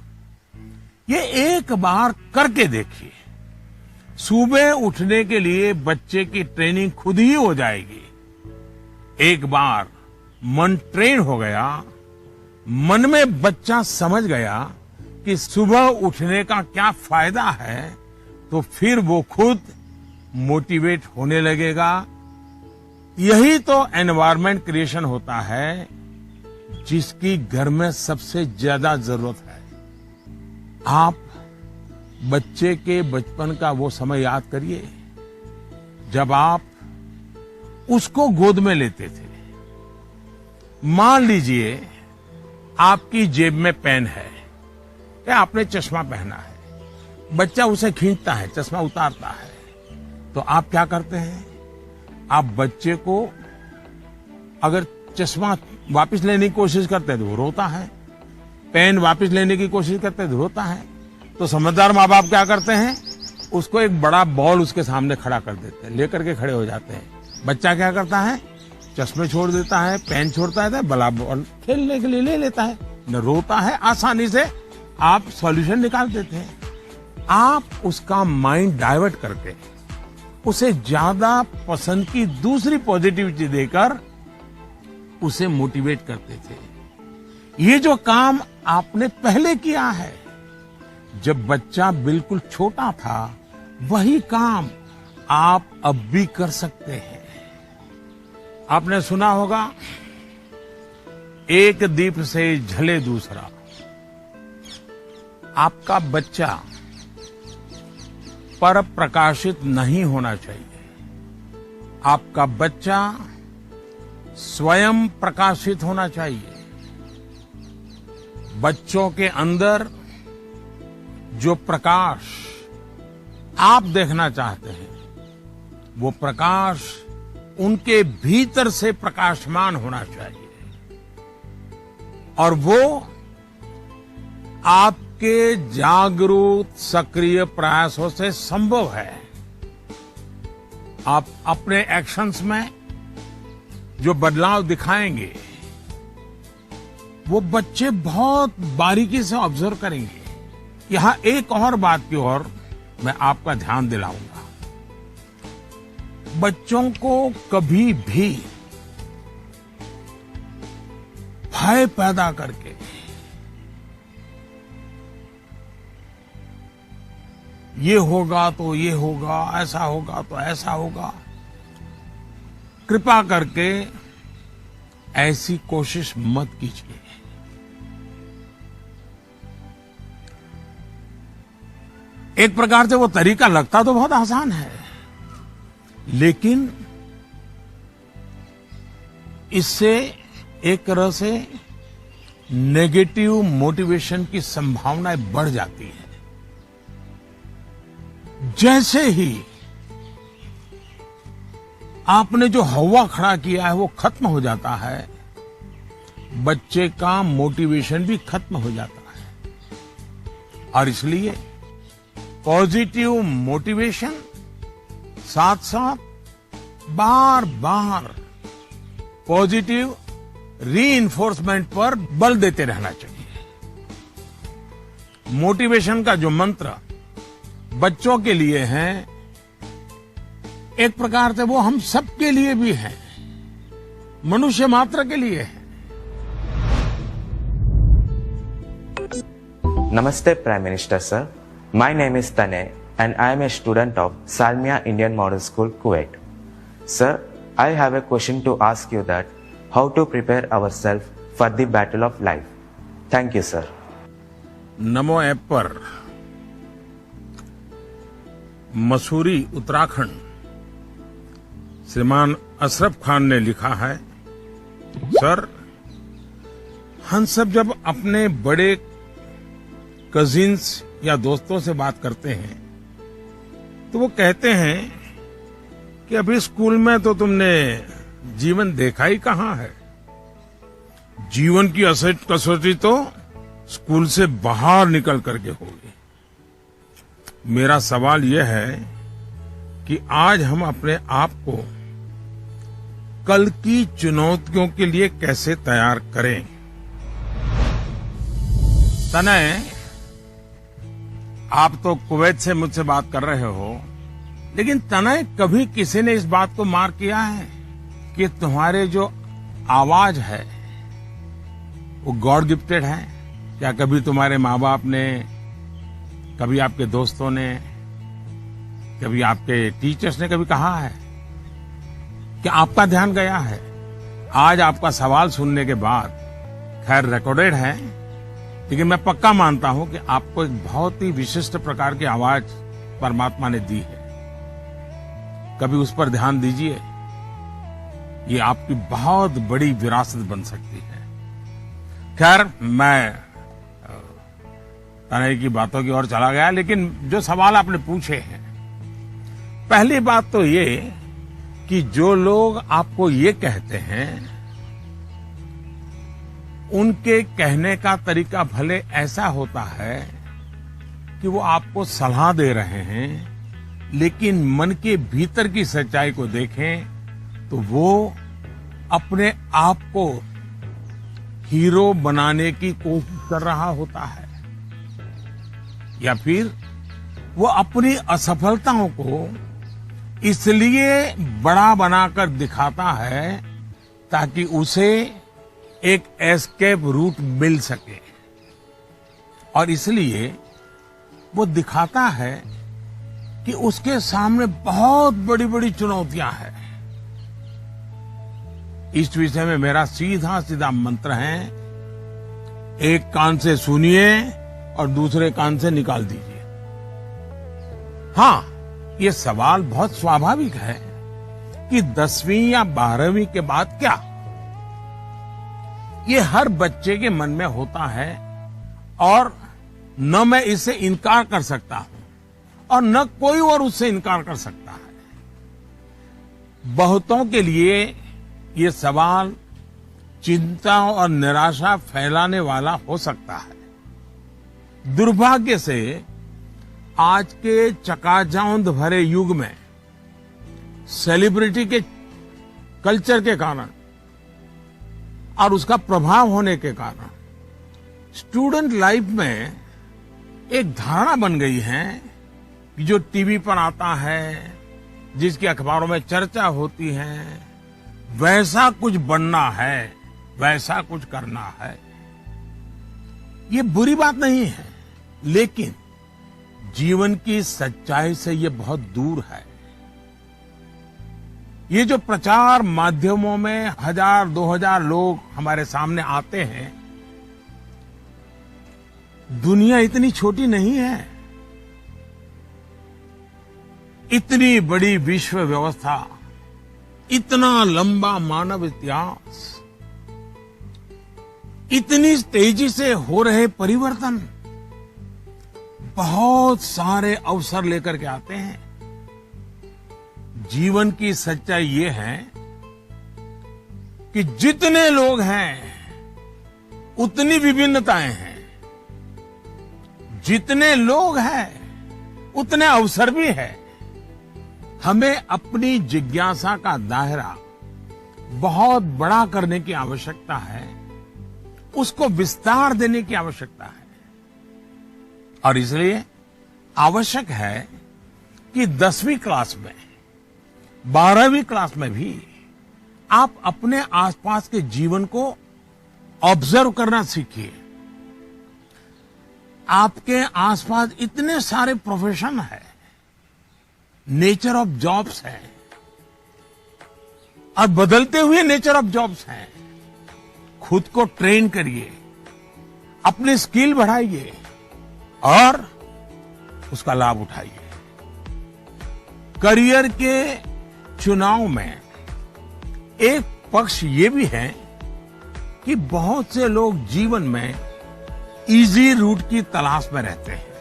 ये एक बार करके देखिए। सुबह उठने के लिए बच्चे की ट्रेनिंग खुद ही हो जाएगी। एक बार मन ट्रेन हो गया, मन में बच्चा समझ गया कि सुबह उठने का क्या फायदा है, तो फिर वो खुद मोटिवेट होने लगेगा। यही तो एनवायरनमेंट क्रिएशन होता है जिसकी घर में सबसे ज्यादा जरूरत है। आप बच्चे के बचपन का वो समय याद करिए जब आप उसको गोद में लेते थे। मान लीजिए आपकी जेब में पेन है या आपने चश्मा पहना है, बच्चा उसे खींचता है, चश्मा उतारता है, तो आप क्या करते हैं? आप बच्चे को अगर चश्मा वापस लेने की कोशिश करते हैं तो वो रोता है, पेन वापस लेने की कोशिश करते हैं तो रोता है। तो समझदार माँ बाप क्या करते हैं? उसको एक बड़ा बॉल उसके सामने खड़ा कर देते हैं, लेकर के खड़े हो जाते हैं। बच्चा क्या करता है? चश्मे छोड़ देता है, पेन छोड़ता है, बड़ा बॉल खेलने के लिए ले लेता है, न रोता है। आसानी से आप सॉल्यूशन निकाल देते हैं। आप उसका माइंड डाइवर्ट करके उसे ज्यादा पसंद की दूसरी पॉजिटिविटी देकर उसे मोटिवेट करते थे। ये जो काम आपने पहले किया है जब बच्चा बिल्कुल छोटा था, वही काम आप अब भी कर सकते हैं। आपने सुना होगा, एक दीप से जले दूसरा। आपका बच्चा पर प्रकाशित नहीं होना चाहिए। आपका बच्चा स्वयं प्रकाशित होना चाहिए। बच्चों के अंदर जो प्रकाश आप देखना चाहते हैं, वो प्रकाश उनके भीतर से प्रकाशमान होना चाहिए और वो आपके जागरूक सक्रिय प्रयासों से संभव है। आप अपने एक्शंस में जो बदलाव दिखाएंगे वो बच्चे बहुत बारीकी से ऑब्जर्व करेंगे। यहां एक और बात की ओर मैं आपका ध्यान दिलाऊंगा। बच्चों को कभी भी भय पैदा करके ये होगा तो ये होगा, ऐसा होगा तो ऐसा होगा, कृपा करके ऐसी कोशिश मत कीजिए। एक प्रकार से वो तरीका लगता तो बहुत आसान है, लेकिन इससे एक तरह से नेगेटिव मोटिवेशन की संभावनाएं बढ़ जाती है। जैसे ही आपने जो हवा खड़ा किया है वो खत्म हो जाता है, बच्चे का मोटिवेशन भी खत्म हो जाता है। और इसलिए पॉजिटिव मोटिवेशन साथ साथ बार बार पॉजिटिव रीइंफोर्समेंट पर बल देते रहना चाहिए। मोटिवेशन का जो मंत्र बच्चों के लिए है, एक प्रकार से वो हम सबके लिए भी है, मनुष्य मात्र के लिए है। Namaste Prime Minister sir, my name is Tanay and I am a student of Salmia Indian Model School, Kuwait. Sir, I have a question to ask you that how to prepare ourselves for the battle of life. Thank you sir. NaMo app पर मसूरी उत्तराखंड श्रीमान अशरफ खान ने लिखा है, सर हम सब जब अपने बड़े कजिन्स या दोस्तों से बात करते हैं तो वो कहते हैं कि अभी स्कूल में तो तुमने जीवन देखा ही कहां है, जीवन की असली कसौटी तो स्कूल से बाहर निकल करके होगी। मेरा सवाल यह है कि आज हम अपने आप को कल की चुनौतियों के लिए कैसे तैयार करें। तनय, आप तो कुवैत से मुझसे बात कर रहे हो, लेकिन तनय कभी किसी ने इस बात को मार्क किया है कि तुम्हारे जो आवाज है वो गॉड गिफ्टेड है? क्या कभी तुम्हारे माँ बाप ने, कभी आपके दोस्तों ने, कभी आपके टीचर्स ने कभी कहा है कि आपका ध्यान गया है? आज आपका सवाल सुनने के बाद, खैर रिकॉर्डेड है, लेकिन मैं पक्का मानता हूं कि आपको एक बहुत ही विशिष्ट प्रकार की आवाज परमात्मा ने दी है। कभी उस पर ध्यान दीजिए, ये आपकी बहुत बड़ी विरासत बन सकती है। खैर, मैं तनय की बातों की ओर चला गया, लेकिन जो सवाल आपने पूछे हैं, पहली बात तो ये कि जो लोग आपको ये कहते हैं उनके कहने का तरीका भले ऐसा होता है कि वो आपको सलाह दे रहे हैं, लेकिन मन के भीतर की सच्चाई को देखें तो वो अपने आप को हीरो बनाने की कोशिश कर रहा होता है, या फिर वो अपनी असफलताओं को इसलिए बड़ा बनाकर दिखाता है ताकि उसे एक एस्केप रूट मिल सके, और इसलिए वो दिखाता है कि उसके सामने बहुत बड़ी बड़ी चुनौतियां हैं। इस विषय में मेरा सीधा सीधा मंत्र है, एक कान से सुनिए और दूसरे कान से निकाल दीजिए। हाँ, ये सवाल बहुत स्वाभाविक है कि 10वीं या 12वीं के बाद क्या, ये हर बच्चे के मन में होता है, और न मैं इससे इनकार कर सकता हूं और न कोई और उससे इनकार कर सकता है। बहुतों के लिए ये सवाल चिंता और निराशा फैलाने वाला हो सकता है। दुर्भाग्य से आज के चकाचौंध भरे युग में सेलिब्रिटी के कल्चर के कारण और उसका प्रभाव होने के कारण स्टूडेंट लाइफ में एक धारणा बन गई है कि जो टीवी पर आता है, जिसकी अखबारों में चर्चा होती है, वैसा कुछ बनना है, वैसा कुछ करना है। ये बुरी बात नहीं है, लेकिन जीवन की सच्चाई से ये बहुत दूर है। ये जो प्रचार माध्यमों में 1000-2000 लोग हमारे सामने आते हैं, दुनिया इतनी छोटी नहीं है। इतनी बड़ी विश्व व्यवस्था, इतना लंबा मानव इतिहास, इतनी तेजी से हो रहे परिवर्तन, बहुत सारे अवसर लेकर के आते हैं। जीवन की सच्चाई ये है कि जितने लोग हैं उतनी विभिन्नताएं हैं, जितने लोग हैं उतने अवसर भी है। हमें अपनी जिज्ञासा का दायरा बहुत बड़ा करने की आवश्यकता है, उसको विस्तार देने की आवश्यकता है। और इसलिए आवश्यक है कि 10वीं क्लास में, 12वीं क्लास में भी आप अपने आसपास के जीवन को ऑब्जर्व करना सीखिए। आपके आसपास इतने सारे प्रोफेशन है, नेचर ऑफ जॉब्स है और बदलते हुए नेचर ऑफ जॉब्स हैं। खुद को ट्रेन करिए, अपनी स्किल बढ़ाइए और उसका लाभ उठाइए। करियर के चुनाव में एक पक्ष ये भी है कि बहुत से लोग जीवन में इजी रूट की तलाश में रहते हैं।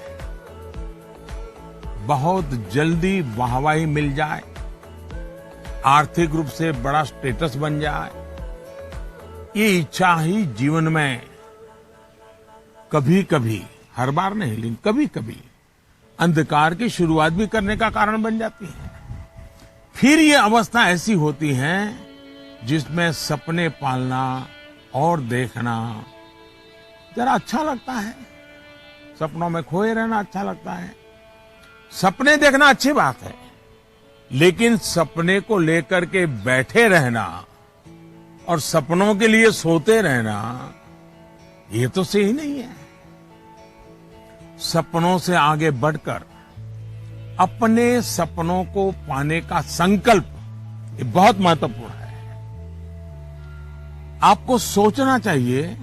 बहुत जल्दी वाहवाही मिल जाए, आर्थिक रूप से बड़ा स्टेटस बन जाए, ये इच्छा ही जीवन में कभी कभी, हर बार नहीं लेकिन कभी कभी अंधकार की शुरुआत भी करने का कारण बन जाती है। फिर ये अवस्था ऐसी होती है जिसमें सपने पालना और देखना जरा अच्छा लगता है। सपनों में खोए रहना अच्छा लगता है। सपने देखना अच्छी बात है, लेकिन सपने को लेकर के बैठे रहना और सपनों के लिए सोते रहना, ये तो सही नहीं है। सपनों से आगे बढ़कर अपने सपनों को पाने का संकल्प, ये बहुत महत्वपूर्ण है। आपको सोचना चाहिए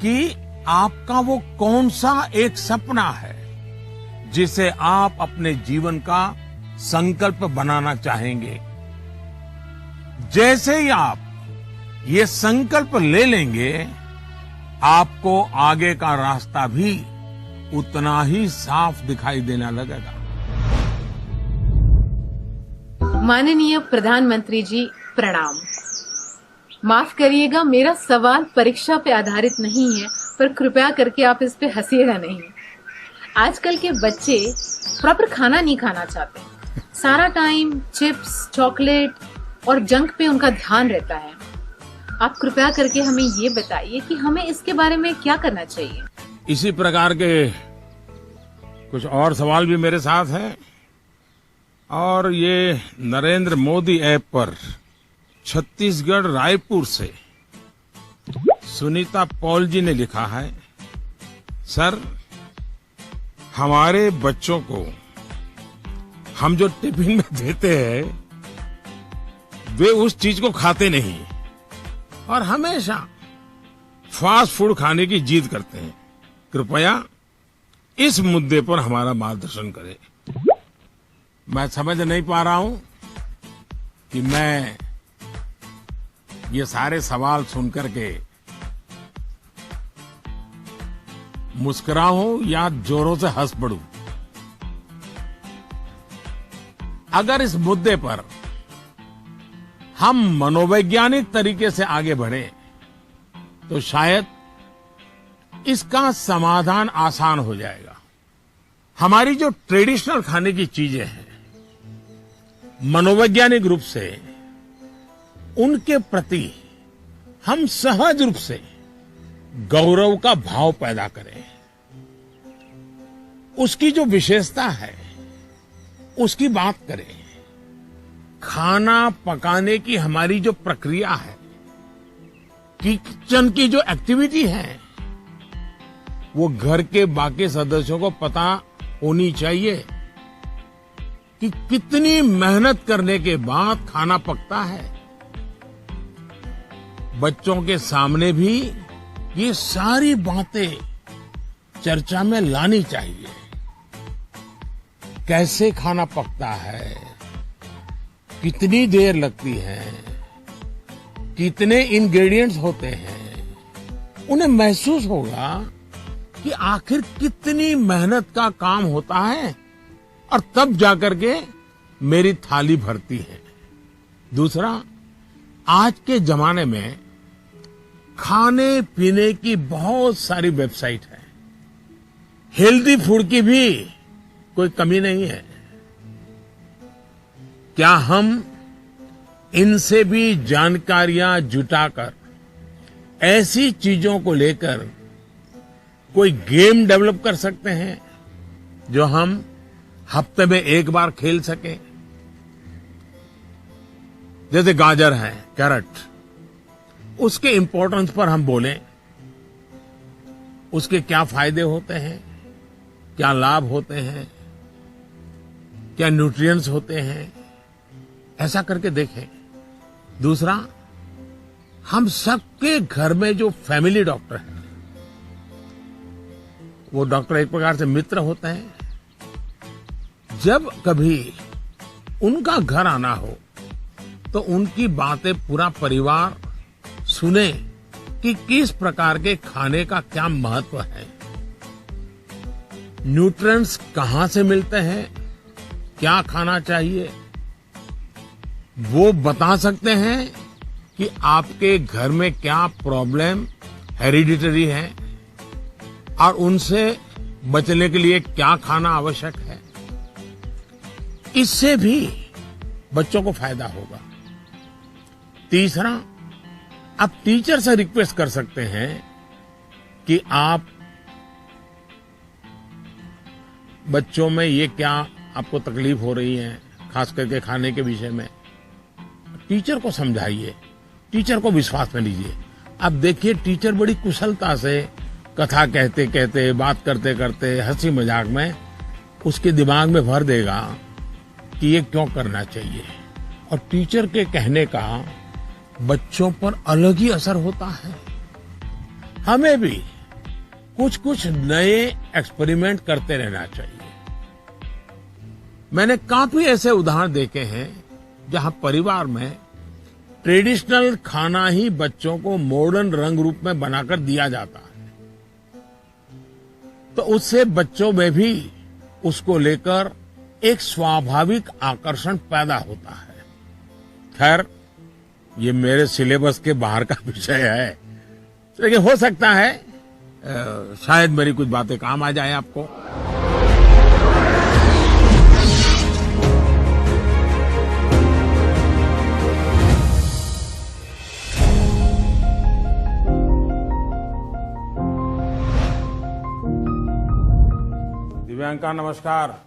कि आपका वो कौन सा एक सपना है जिसे आप अपने जीवन का संकल्प बनाना चाहेंगे। जैसे ही आप ये संकल्प ले लेंगे, आपको आगे का रास्ता भी उतना ही साफ दिखाई देने लगेगा। माननीय प्रधानमंत्री जी प्रणाम। माफ करिएगा, मेरा सवाल परीक्षा पे आधारित नहीं है, पर कृपया करके आप इस पे हंसिएगा नहीं। आजकल के बच्चे प्रॉपर खाना नहीं खाना चाहते, सारा टाइम चिप्स, चॉकलेट और जंक पे उनका ध्यान रहता है। आप कृपया करके हमें ये बताइए कि हमें इसके बारे में क्या करना चाहिए। इसी प्रकार के कुछ और सवाल भी मेरे साथ हैं, और ये नरेंद्र मोदी ऐप पर छत्तीसगढ़ रायपुर से सुनीता पॉल जी ने लिखा है, सर हमारे बच्चों को हम जो टिफिन में देते हैं वे उस चीज को खाते नहीं और हमेशा फास्ट फूड खाने की जिद करते हैं। कृपया इस मुद्दे पर हमारा मार्गदर्शन करें। मैं समझ नहीं पा रहा हूं कि मैं ये सारे सवाल सुनकर के मुस्कुराऊं या जोरों से हंस पड़ूं। अगर इस मुद्दे पर हम मनोवैज्ञानिक तरीके से आगे बढ़े तो शायद इसका समाधान आसान हो जाएगा। हमारी जो ट्रेडिशनल खाने की चीजें हैं, मनोवैज्ञानिक रूप से उनके प्रति हम सहज रूप से गौरव का भाव पैदा करें। उसकी जो विशेषता है उसकी बात करें। खाना पकाने की हमारी जो प्रक्रिया है, किचन की जो एक्टिविटी है, वो घर के बाकी सदस्यों को पता होनी चाहिए कि कितनी मेहनत करने के बाद खाना पकता है। बच्चों के सामने भी ये सारी बातें चर्चा में लानी चाहिए। कैसे खाना पकता है, कितनी देर लगती है, कितने इंग्रेडिएंट्स होते हैं, उन्हें महसूस होगा कि आखिर कितनी मेहनत का काम होता है और तब जाकर के मेरी थाली भरती है। दूसरा, आज के जमाने में खाने पीने की बहुत सारी वेबसाइट है, हेल्दी फूड की भी कोई कमी नहीं है। क्या हम इनसे भी जानकारियां जुटाकर ऐसी चीजों को लेकर कोई गेम डेवलप कर सकते हैं जो हम हफ्ते में एक बार खेल सके? जैसे गाजर है, कैरेट, उसके इंपॉर्टेंस पर हम बोलें, उसके क्या फायदे होते हैं, क्या लाभ होते हैं, क्या न्यूट्रिएंट्स होते हैं, ऐसा करके देखें। दूसरा, हम सबके घर में जो फैमिली डॉक्टर है, वो डॉक्टर एक प्रकार से मित्र होते हैं। जब कभी उनका घर आना हो तो उनकी बातें पूरा परिवार सुने कि किस प्रकार के खाने का क्या महत्व है, न्यूट्रिएंट्स कहां से मिलते हैं, क्या खाना चाहिए, वो बता सकते हैं कि आपके घर में क्या प्रॉब्लम हेरिडिटरी है और उनसे बचने के लिए क्या खाना आवश्यक है। इससे भी बच्चों को फायदा होगा। तीसरा, आप टीचर से रिक्वेस्ट कर सकते हैं कि आप बच्चों में ये क्या आपको तकलीफ हो रही है, खास करके खाने के विषय में, टीचर को समझाइए, टीचर को विश्वास में लीजिए। अब देखिए, टीचर बड़ी कुशलता से कथा कहते कहते, बात करते करते, हंसी मजाक में उसके दिमाग में भर देगा कि ये क्यों करना चाहिए। और टीचर के कहने का बच्चों पर अलग ही असर होता है। हमें भी कुछ कुछ नए एक्सपेरिमेंट करते रहना चाहिए। मैंने काफी ऐसे उदाहरण देखे हैं जहां परिवार में ट्रेडिशनल खाना ही बच्चों को मॉडर्न रंग रूप में बनाकर दिया जाता है, तो उससे बच्चों में भी उसको लेकर एक स्वाभाविक आकर्षण पैदा होता है। खैर, ये मेरे सिलेबस के बाहर का विषय है, लेकिन हो सकता है शायद मेरी कुछ बातें काम आ जाए आपको। दिव्यांका नमस्कार।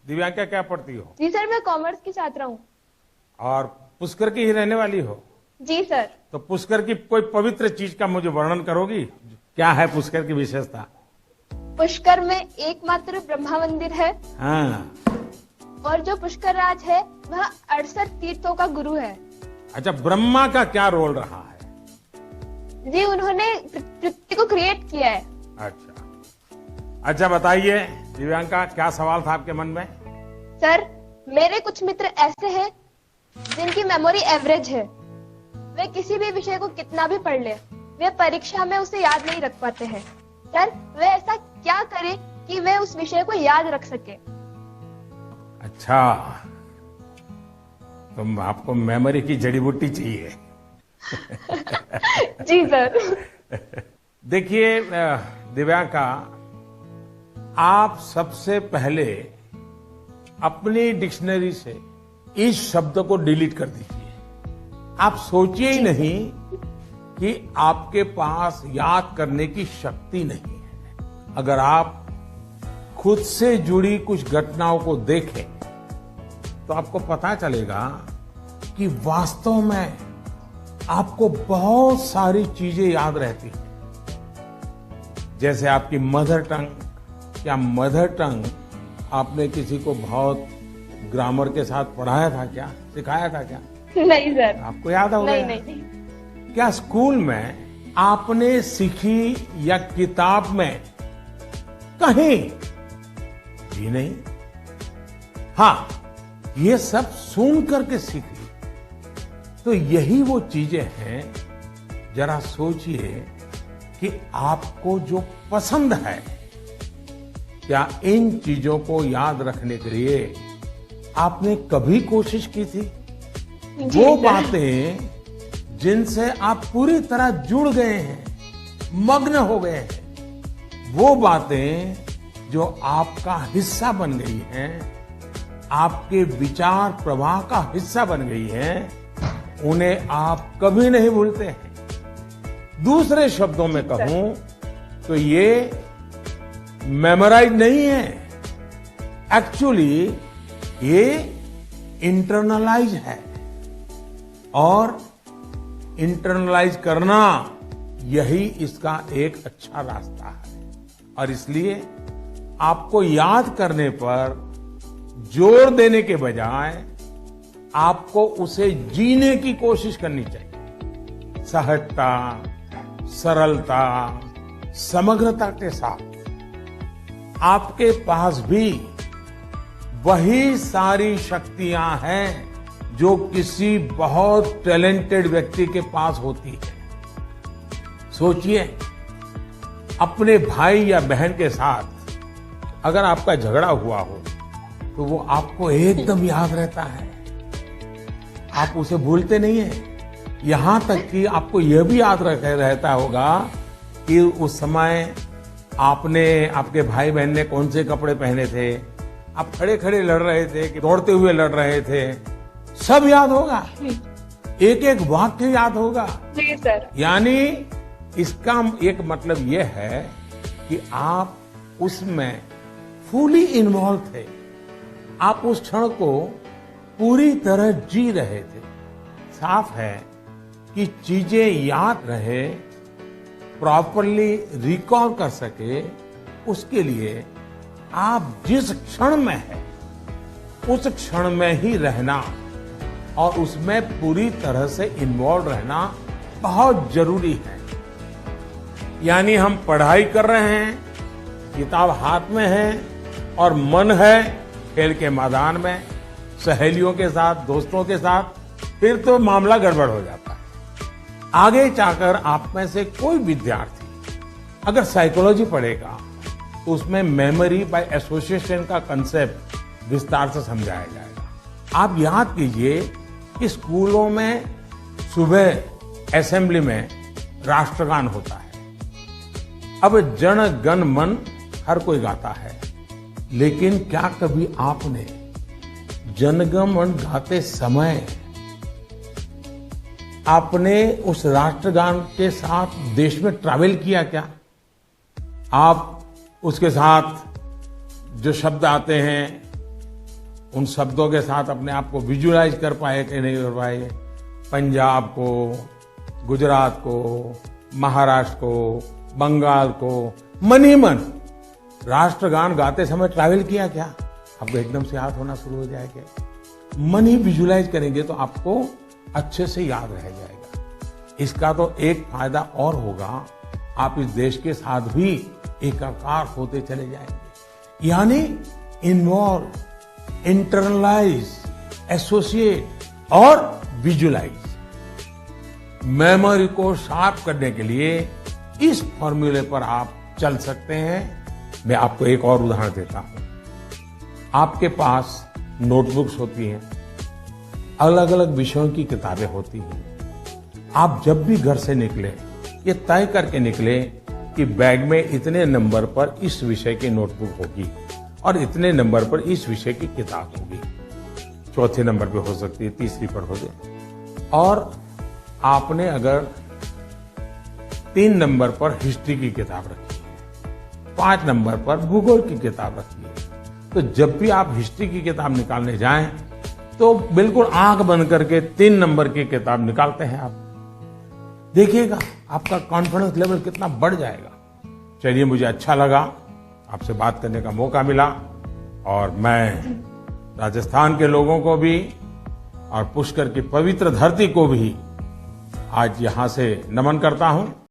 दिव्यांका क्या पढ़ती हो? जी सर, मैं कॉमर्स की छात्रा हूँ। और पुष्कर की ही रहने वाली हो? जी सर। तो पुष्कर की कोई पवित्र चीज का मुझे वर्णन करोगी? क्या है पुष्कर की विशेषता? पुष्कर में एकमात्र ब्रह्मा मंदिर है। हाँ। और जो पुष्कर राज है वह 68 तीर्थों का गुरु है। अच्छा, ब्रह्मा का क्या रोल रहा है? जी, उन्होंने पृथ्वी को क्रिएट किया है। अच्छा बताइए दिव्यांका, क्या सवाल था आपके मन में? सर, मेरे कुछ मित्र ऐसे हैं जिनकी मेमोरी एवरेज है। वे किसी भी विषय को कितना भी पढ़ ले, वे परीक्षा में उसे याद नहीं रख पाते हैं। सर, वे ऐसा क्या करें कि वे उस विषय को याद रख सके? अच्छा, तो आपको मेमोरी की जड़ी बूटी चाहिए। जी सर। देखिए दिव्यांका, आप सबसे पहले अपनी डिक्शनरी से इस शब्द को डिलीट कर दीजिए। आप सोचिए ही नहीं कि आपके पास याद करने की शक्ति नहीं है। अगर आप खुद से जुड़ी कुछ घटनाओं को देखें तो आपको पता चलेगा कि वास्तव में आपको बहुत सारी चीजें याद रहती हैं। जैसे आपकी मदर टंग, क्या मदर टंग आपने किसी को बहुत ग्रामर के साथ पढ़ाया था क्या, सिखाया था क्या? नहीं सर। आपको याद होगा? नहीं, नहीं, नहीं। क्या स्कूल में आपने सीखी या किताब में कहीं भी नहीं? हाँ, ये सब सुन करके सीख ली। तो यही वो चीजें हैं, जरा सोचिए कि आपको जो पसंद है, क्या इन चीजों को याद रखने के लिए आपने कभी कोशिश की थी? वो बातें जिनसे आप पूरी तरह जुड़ गए हैं, मग्न हो गए हैं, वो बातें जो आपका हिस्सा बन गई हैं, आपके विचार प्रवाह का हिस्सा बन गई हैं, उन्हें आप कभी नहीं भूलते हैं। दूसरे शब्दों में कहूं तो ये मेमोराइज नहीं है, एक्चुअली ये इंटरनलाइज है। और इंटरनलाइज करना यही इसका एक अच्छा रास्ता है। और इसलिए आपको याद करने पर जोर देने के बजाय आपको उसे जीने की कोशिश करनी चाहिए, सहजता, सरलता, समग्रता के साथ। आपके पास भी वही सारी शक्तियां हैं जो किसी बहुत टैलेंटेड व्यक्ति के पास होती है। सोचिए, अपने भाई या बहन के साथ अगर आपका झगड़ा हुआ हो तो वो आपको एकदम याद रहता है, आप उसे भूलते नहीं है। यहां तक कि आपको यह भी याद रहता होगा कि उस समय आपके भाई बहन ने कौन से कपड़े पहने थे, आप खड़े खड़े लड़ रहे थे कि दौड़ते हुए लड़ रहे थे, सब याद होगा, एक एक वाक्य याद होगा। जी सर। यानी इसका एक मतलब यह है कि आप उसमें फुली इन्वॉल्व थे, आप उस क्षण को पूरी तरह जी रहे थे। साफ है कि चीजें याद रहे, प्रॉपरली रिकॉल कर सके, उसके लिए आप जिस क्षण में हैं उस क्षण में ही रहना और उसमें पूरी तरह से इन्वॉल्व रहना बहुत जरूरी है। यानी हम पढ़ाई कर रहे हैं, किताब हाथ में है और मन है खेल के मैदान में, सहेलियों के साथ, दोस्तों के साथ, फिर तो मामला गड़बड़ हो जाता है। आगे जाकर आप में से कोई विद्यार्थी अगर साइकोलॉजी पढ़ेगा तो उसमें मेमोरी बाय एसोसिएशन का कंसेप्ट विस्तार से समझाया जाएगा। आप याद कीजिए कि स्कूलों में सुबह असेंबली में राष्ट्रगान होता है। अब जन गण मन हर कोई गाता है, लेकिन क्या कभी आपने जनगण मन गाते समय आपने उस राष्ट्रगान के साथ देश में ट्रैवल किया क्या? आप उसके साथ जो शब्द आते हैं उन शब्दों के साथ अपने आप को विजुअलाइज कर पाए कि नहीं कर पाए? पंजाब को, गुजरात को, महाराष्ट्र को, बंगाल को मन ही मन राष्ट्रगान गाते समय ट्रैवल किया क्या? आपको एकदम से याद होना शुरू हो जाएगा। मन ही विजुअलाइज करेंगे तो आपको अच्छे से याद रह जाएगा। इसका तो एक फायदा और होगा, आप इस देश के साथ भी एकाकार होते चले जाएंगे। यानी इन्वॉल्व, इंटरनलाइज, एसोसिएट और विजुअलाइज। मेमोरी को शार्प करने के लिए इस फॉर्मूले पर आप चल सकते हैं। मैं आपको एक और उदाहरण देता हूं। आपके पास नोटबुक्स होती हैं, अलग अलग विषयों की किताबें होती हैं। आप जब भी घर से निकले, ये तय करके निकले कि बैग में इतने नंबर पर इस विषय की नोटबुक होगी और इतने नंबर पर इस विषय की किताब होगी। चौथे नंबर पे हो सकती है, तीसरी पर हो जाए। और आपने अगर 3 नंबर पर हिस्ट्री की किताब रखी है, 5 नंबर पर भूगोल की किताब रखी है, तो जब भी आप हिस्ट्री की किताब निकालने जाएं तो बिल्कुल आंख बंद करके 3 नंबर की किताब निकालते हैं आप। देखिएगा आपका कॉन्फिडेंस लेवल कितना बढ़ जाएगा। चलिए, मुझे अच्छा लगा, आपसे बात करने का मौका मिला और मैं राजस्थान के लोगों को भी और पुष्कर की पवित्र धरती को भी आज यहां से नमन करता हूं।